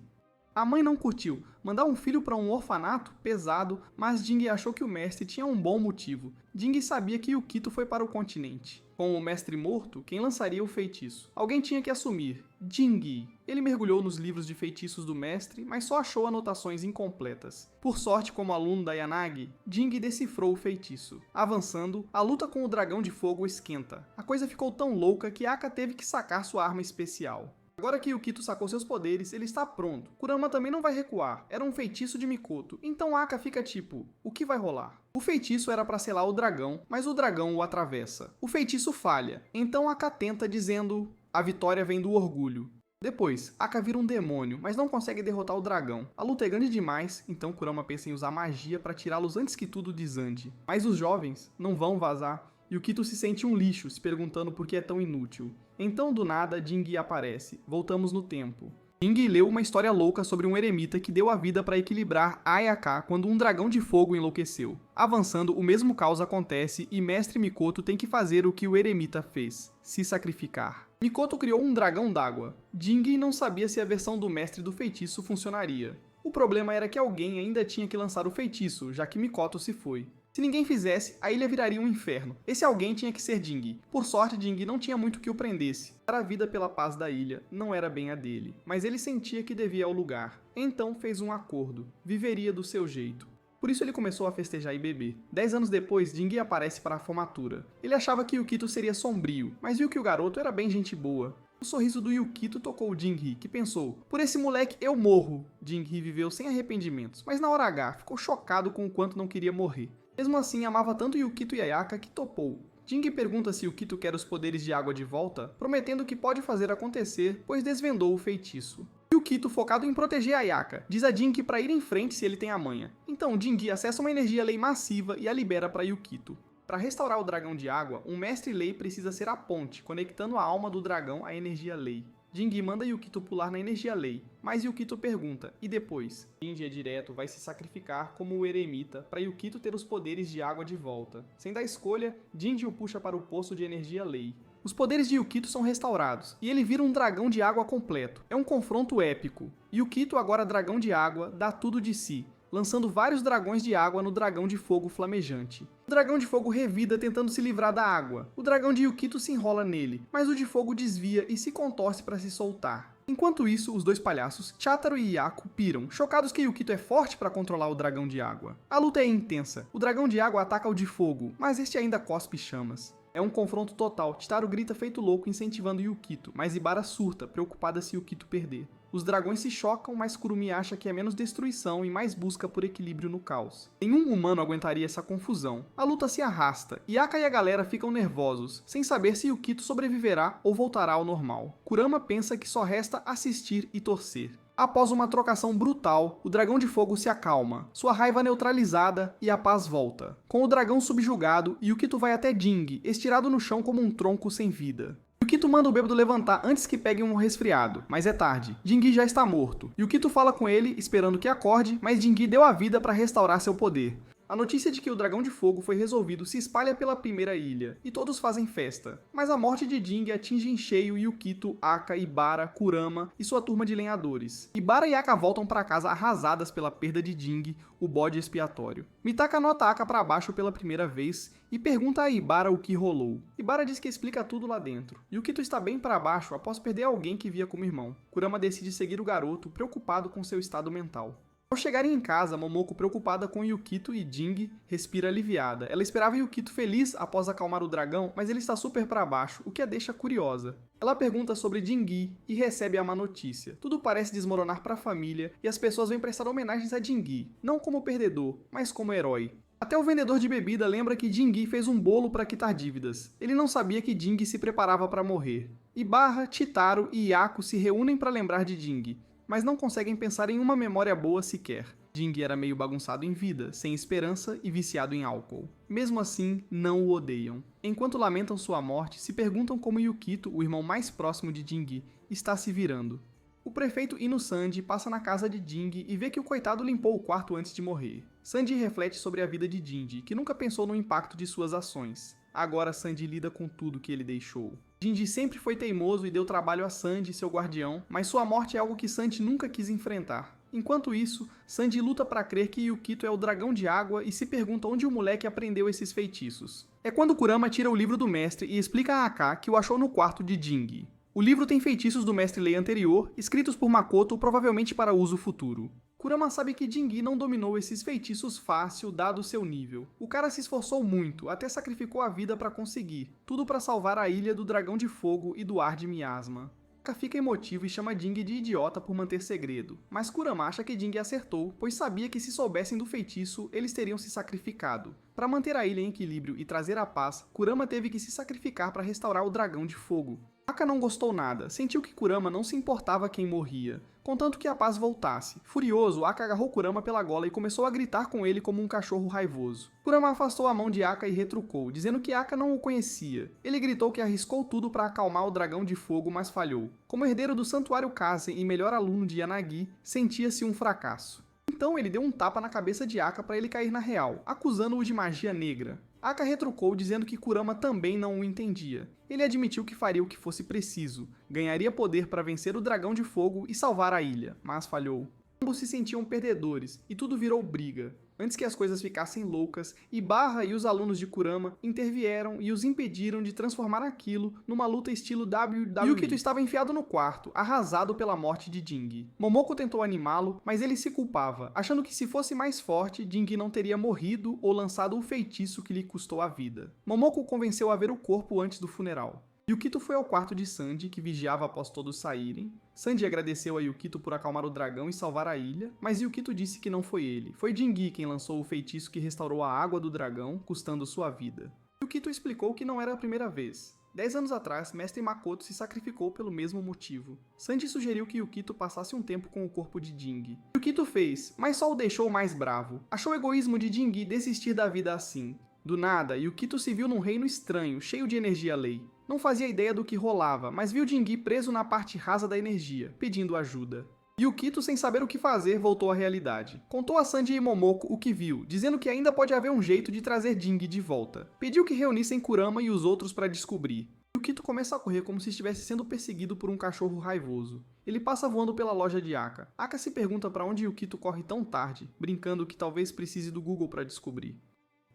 A mãe não curtiu, mandar um filho para um orfanato? Pesado, mas Jingi achou que o mestre tinha um bom motivo. Jingi sabia que Yukito foi para o continente. Com o mestre morto, quem lançaria o feitiço? Alguém tinha que assumir. Jingi. Ele mergulhou nos livros de feitiços do mestre, mas só achou anotações incompletas. Por sorte, como aluno da Yanagi, Jingi decifrou o feitiço. Avançando, a luta com o dragão de fogo esquenta. A coisa ficou tão louca que Aka teve que sacar sua arma especial. Agora que Yukito sacou seus poderes, ele está pronto. Kurama também não vai recuar, era um feitiço de Mikoto, então Aka fica tipo, o que vai rolar? O feitiço era para selar o dragão, mas o dragão o atravessa. O feitiço falha, então Aka tenta dizendo, a vitória vem do orgulho. Depois, Aka vira um demônio, mas não consegue derrotar o dragão. A luta é grande demais, então Kurama pensa em usar magia para tirá-los antes que tudo desande. Mas os jovens não vão vazar. Yukito se sente um lixo, se perguntando por que é tão inútil. Então, do nada, Jingi aparece. Voltamos no tempo. Jingi leu uma história louca sobre um eremita que deu a vida para equilibrar Ayaka quando um dragão de fogo enlouqueceu. Avançando, o mesmo caos acontece e Mestre Mikoto tem que fazer o que o eremita fez, se sacrificar. Mikoto criou um dragão d'água. Jingi não sabia se a versão do mestre do feitiço funcionaria. O problema era que alguém ainda tinha que lançar o feitiço, já que Mikoto se foi. Se ninguém fizesse, a ilha viraria um inferno. Esse alguém tinha que ser Jingi. Por sorte, Jingi não tinha muito que o prendesse. A vida pela paz da ilha não era bem a dele, mas ele sentia que devia ao lugar. Então fez um acordo. Viveria do seu jeito. Por isso ele começou a festejar e beber. 10 anos depois, Jingi aparece para a formatura. Ele achava que Yukito seria sombrio, mas viu que o garoto era bem gente boa. O sorriso do Yukito tocou Jingi, que pensou, por esse moleque eu morro. Jingi viveu sem arrependimentos, mas na hora H ficou chocado com o quanto não queria morrer. Mesmo assim, amava tanto Yukito e Ayaka que topou. Jingi pergunta se Yukito quer os poderes de água de volta, prometendo que pode fazer acontecer, pois desvendou o feitiço. Yukito, focado em proteger Ayaka, diz a Jingi para ir em frente se ele tem a manha. Então Jingi acessa uma energia lei massiva e a libera para Yukito. Para restaurar o dragão de água, um mestre lei precisa ser a ponte, conectando a alma do dragão à energia lei. Jingi manda Yukito pular na energia lei, mas Yukito pergunta, e depois? Jingi é direto, vai se sacrificar como o eremita para Yukito ter os poderes de água de volta. Sem dar escolha, Jingi o puxa para o poço de energia lei. Os poderes de Yukito são restaurados, e ele vira um dragão de água completo. É um confronto épico. Yukito, agora dragão de água, dá tudo de si, lançando vários dragões de água no dragão de fogo flamejante. O dragão de fogo revida tentando se livrar da água. O dragão de Yukito se enrola nele, mas o de fogo desvia e se contorce para se soltar. Enquanto isso, os dois palhaços, Chataro e Yaku, piram, chocados que Yukito é forte para controlar o dragão de água. A luta é intensa. O dragão de água ataca o de fogo, mas este ainda cospe chamas. É um confronto total. Chitaro grita feito louco incentivando Yukito, mas Ibara surta, preocupada se Yukito perder. Os dragões se chocam, mas Kurumi acha que é menos destruição e mais busca por equilíbrio no caos. Nenhum humano aguentaria essa confusão. A luta se arrasta, e Aka e a galera ficam nervosos, sem saber se Yukito sobreviverá ou voltará ao normal. Kurama pensa que só resta assistir e torcer. Após uma trocação brutal, o dragão de fogo se acalma, sua raiva neutralizada e a paz volta. Com o dragão subjugado, Yukito vai até Jingi, estirado no chão como um tronco sem vida. Yukito manda o bêbado levantar antes que pegue um resfriado, mas é tarde. Jingi já está morto. Yukito fala com ele, esperando que acorde, mas Jingi deu a vida para restaurar seu poder. A notícia de que o Dragão de Fogo foi resolvido se espalha pela primeira ilha, e todos fazem festa. Mas a morte de Jingi atinge em cheio Yukito, Aka, Ibara, Kurama e sua turma de lenhadores. Ibara e Aka voltam para casa arrasadas pela perda de Jingi, o bode expiatório. Mitaka anota Aka para baixo pela primeira vez e pergunta a Ibara o que rolou. Ibara diz que explica tudo lá dentro. Yukito está bem para baixo após perder alguém que via como irmão. Kurama decide seguir o garoto, preocupado com seu estado mental. Ao chegarem em casa, Momoko, preocupada com Yukito e Jingi, respira aliviada. Ela esperava Yukito feliz após acalmar o dragão, mas ele está super para baixo, o que a deixa curiosa. Ela pergunta sobre Jingi e recebe a má notícia. Tudo parece desmoronar para a família e as pessoas vêm prestar homenagens a Jingi, não como perdedor, mas como herói. Até o vendedor de bebida lembra que Jingi fez um bolo para quitar dívidas. Ele não sabia que Jingi se preparava para morrer. Ibarra, Chitaro e Yaku se reúnem para lembrar de Jingi, mas não conseguem pensar em uma memória boa sequer. Jingi era meio bagunçado em vida, sem esperança e viciado em álcool. Mesmo assim, não o odeiam. Enquanto lamentam sua morte, se perguntam como Yukito, o irmão mais próximo de Jingi, está se virando. O prefeito Ino Sanji passa na casa de Jingi e vê que o coitado limpou o quarto antes de morrer. Sanji reflete sobre a vida de Jingi, que nunca pensou no impacto de suas ações. Agora Sanji lida com tudo que ele deixou. Jingi sempre foi teimoso e deu trabalho a Sanji, seu guardião, mas sua morte é algo que Sanji nunca quis enfrentar. Enquanto isso, Sanji luta para crer que Yukito é o dragão de água e se pergunta onde o moleque aprendeu esses feitiços. É quando Kurama tira o livro do mestre e explica a Aka que o achou no quarto de Jingi. O livro tem feitiços do mestre Lei anterior, escritos por Makoto provavelmente para uso futuro. Kurama sabe que Jingi não dominou esses feitiços fácil, dado seu nível. O cara se esforçou muito, até sacrificou a vida para conseguir, tudo para salvar a ilha do Dragão de Fogo e do Ar de Miasma. Aka fica emotivo e chama Jingi de idiota por manter segredo, mas Kurama acha que Jingi acertou, pois sabia que se soubessem do feitiço, eles teriam se sacrificado. Para manter a ilha em equilíbrio e trazer a paz, Kurama teve que se sacrificar para restaurar o Dragão de Fogo. Aka não gostou nada, sentiu que Kurama não se importava quem morria, contanto que a paz voltasse. Furioso, Aka agarrou Kurama pela gola e começou a gritar com ele como um cachorro raivoso. Kurama afastou a mão de Aka e retrucou, dizendo que Aka não o conhecia. Ele gritou que arriscou tudo para acalmar o Dragão de Fogo, mas falhou. Como herdeiro do Santuário Kazen e melhor aluno de Yanagi, sentia-se um fracasso. Então ele deu um tapa na cabeça de Aka para ele cair na real, acusando-o de magia negra. Aka retrucou dizendo que Kurama também não o entendia. Ele admitiu que faria o que fosse preciso, ganharia poder para vencer o Dragão de Fogo e salvar a ilha, mas falhou. Ambos se sentiam perdedores, e tudo virou briga. Antes que as coisas ficassem loucas, Ibarra e os alunos de Kurama intervieram e os impediram de transformar aquilo numa luta estilo WWE. Yukito estava enfiado no quarto, arrasado pela morte de Jingi. Momoko tentou animá-lo, mas ele se culpava, achando que se fosse mais forte, Jingi não teria morrido ou lançado o feitiço que lhe custou a vida. Momoko o convenceu a ver o corpo antes do funeral. Yukito foi ao quarto de Sanji, que vigiava após todos saírem. Sanji agradeceu a Yukito por acalmar o dragão e salvar a ilha, mas Yukito disse que não foi ele. Foi Jingi quem lançou o feitiço que restaurou a água do dragão, custando sua vida. Yukito explicou que não era a primeira vez. 10 anos atrás, Mestre Makoto se sacrificou pelo mesmo motivo. Sanji sugeriu que Yukito passasse um tempo com o corpo de Jingi. Yukito fez, mas só o deixou mais bravo. Achou egoísmo de Jingi desistir da vida assim. Do nada, Yukito se viu num reino estranho, cheio de energia lei. Não fazia ideia do que rolava, mas viu Jingi preso na parte rasa da energia, pedindo ajuda. Yukito, sem saber o que fazer, voltou à realidade. Contou a Sanji e Momoko o que viu, dizendo que ainda pode haver um jeito de trazer Jingi de volta. Pediu que reunissem Kurama e os outros para descobrir. Yukito começa a correr como se estivesse sendo perseguido por um cachorro raivoso. Ele passa voando pela loja de Aka. Aka se pergunta para onde Yukito corre tão tarde, brincando que talvez precise do Google para descobrir.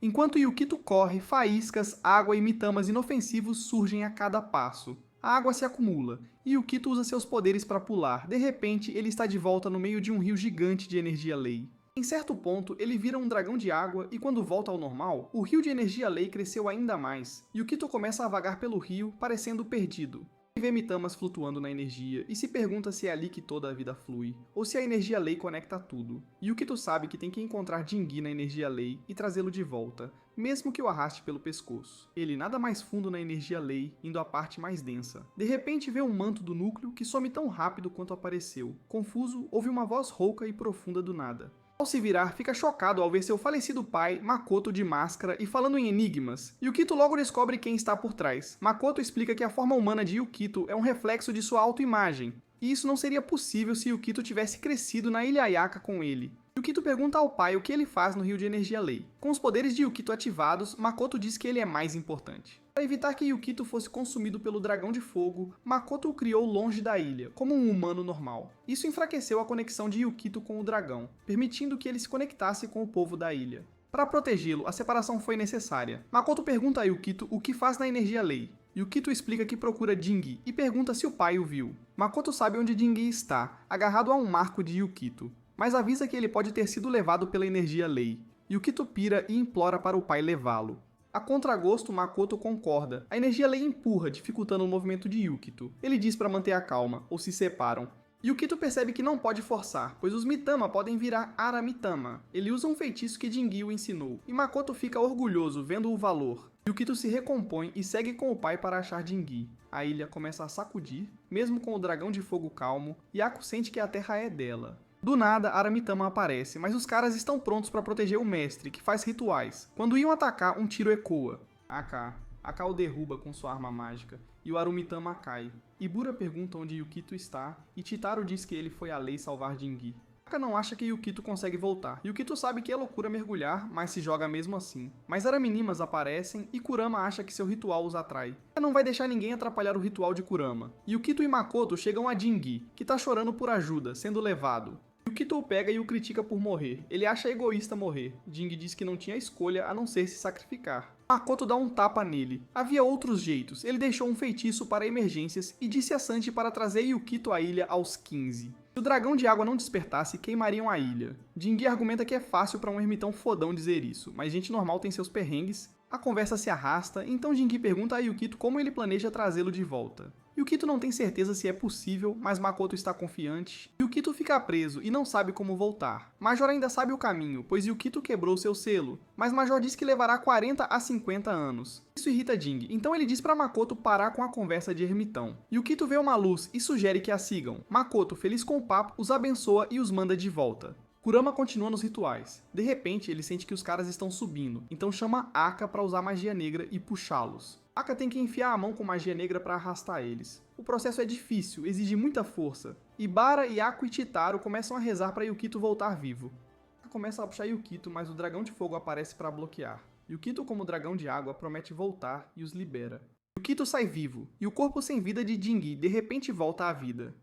Enquanto Yukito corre, faíscas, água e mitamas inofensivos surgem a cada passo. A água se acumula, e Yukito usa seus poderes para pular. De repente, ele está de volta no meio de um rio gigante de energia lei. Em certo ponto, ele vira um dragão de água e quando volta ao normal, o rio de energia lei cresceu ainda mais. Yukito começa a vagar pelo rio, parecendo perdido. Ele vê mitamas flutuando na energia e se pergunta se é ali que toda a vida flui, ou se a energia lei conecta tudo. Yukito sabe que tem que encontrar Jingi na energia lei e trazê-lo de volta, mesmo que o arraste pelo pescoço. Ele nada mais fundo na energia lei, indo à parte mais densa. De repente vê um manto do núcleo que some tão rápido quanto apareceu. Confuso, ouve uma voz rouca e profunda do nada. Ao se virar, fica chocado ao ver seu falecido pai, Makoto, de máscara e falando em enigmas. Yukito logo descobre quem está por trás. Makoto explica que a forma humana de Yukito é um reflexo de sua autoimagem, e isso não seria possível se Yukito tivesse crescido na Ilha Ayaka com ele. Yukito pergunta ao pai o que ele faz no Rio de Energia Lei. Com os poderes de Yukito ativados, Makoto diz que ele é mais importante. Para evitar que Yukito fosse consumido pelo dragão de fogo, Makoto o criou longe da ilha, como um humano normal. Isso enfraqueceu a conexão de Yukito com o dragão, permitindo que ele se conectasse com o povo da ilha. Para protegê-lo, a separação foi necessária. Makoto pergunta a Yukito o que faz na Energia Lei. Yukito explica que procura Jingi e pergunta se o pai o viu. Makoto sabe onde Jingi está, agarrado a um marco de Yukito, mas avisa que ele pode ter sido levado pela Energia Lei. Yukito pira e implora para o pai levá-lo. A contragosto, Makoto concorda. A Energia Lei empurra, dificultando o movimento de Yukito. Ele diz para manter a calma, ou se separam. Yukito percebe que não pode forçar, pois os Mitama podem virar Aramitama. Ele usa um feitiço que Jingi o ensinou, e Makoto fica orgulhoso vendo o valor. Yukito se recompõe e segue com o pai para achar Jingi. A ilha começa a sacudir, mesmo com o dragão de fogo calmo, e Ako sente que a terra é dela. Do nada, Aramitama aparece, mas os caras estão prontos para proteger o mestre, que faz rituais. Quando iam atacar, um tiro ecoa. Aka o derruba com sua arma mágica, e o Arumitama cai. Ibura pergunta onde Yukito está, e Chitaro diz que ele foi à lei salvar Jingi. Aka não acha que Yukito consegue voltar. Yukito sabe que é loucura mergulhar, mas se joga mesmo assim. Mas Araminimas aparecem, e Kurama acha que seu ritual os atrai. Aka não vai deixar ninguém atrapalhar o ritual de Kurama. Yukito e Makoto chegam a Jingi, que tá chorando por ajuda, sendo levado. Yukito o pega e o critica por morrer. Ele acha egoísta morrer. Jingi diz que não tinha escolha a não ser se sacrificar. Makoto dá um tapa nele. Havia outros jeitos. Ele deixou um feitiço para emergências e disse a Sanji para trazer Yukito à ilha aos 15. Se o dragão de água não despertasse, queimariam a ilha. Jingi argumenta que é fácil para um ermitão fodão dizer isso, mas gente normal tem seus perrengues. A conversa se arrasta, então Jingi pergunta a Yukito como ele planeja trazê-lo de volta. Yukito não tem certeza se é possível, mas Makoto está confiante. Yukito fica preso e não sabe como voltar. Major ainda sabe o caminho, pois Yukito quebrou seu selo, mas Major diz que levará 40 a 50 anos. Isso irrita Jingi, então ele diz para Makoto parar com a conversa de ermitão. Yukito vê uma luz e sugere que a sigam. Makoto, feliz com o papo, os abençoa e os manda de volta. Kurama continua nos rituais. De repente, ele sente que os caras estão subindo, então chama Aka para usar magia negra e puxá-los. Aka tem que enfiar a mão com magia negra para arrastar eles. O processo é difícil, exige muita força. Ibara, Ako e Chitaro começam a rezar para Yukito voltar vivo. Aka começa a puxar Yukito, mas o dragão de fogo aparece para bloquear. Yukito, como dragão de água, promete voltar e os libera. Yukito sai vivo, e o corpo sem vida de Jingi de repente volta à vida.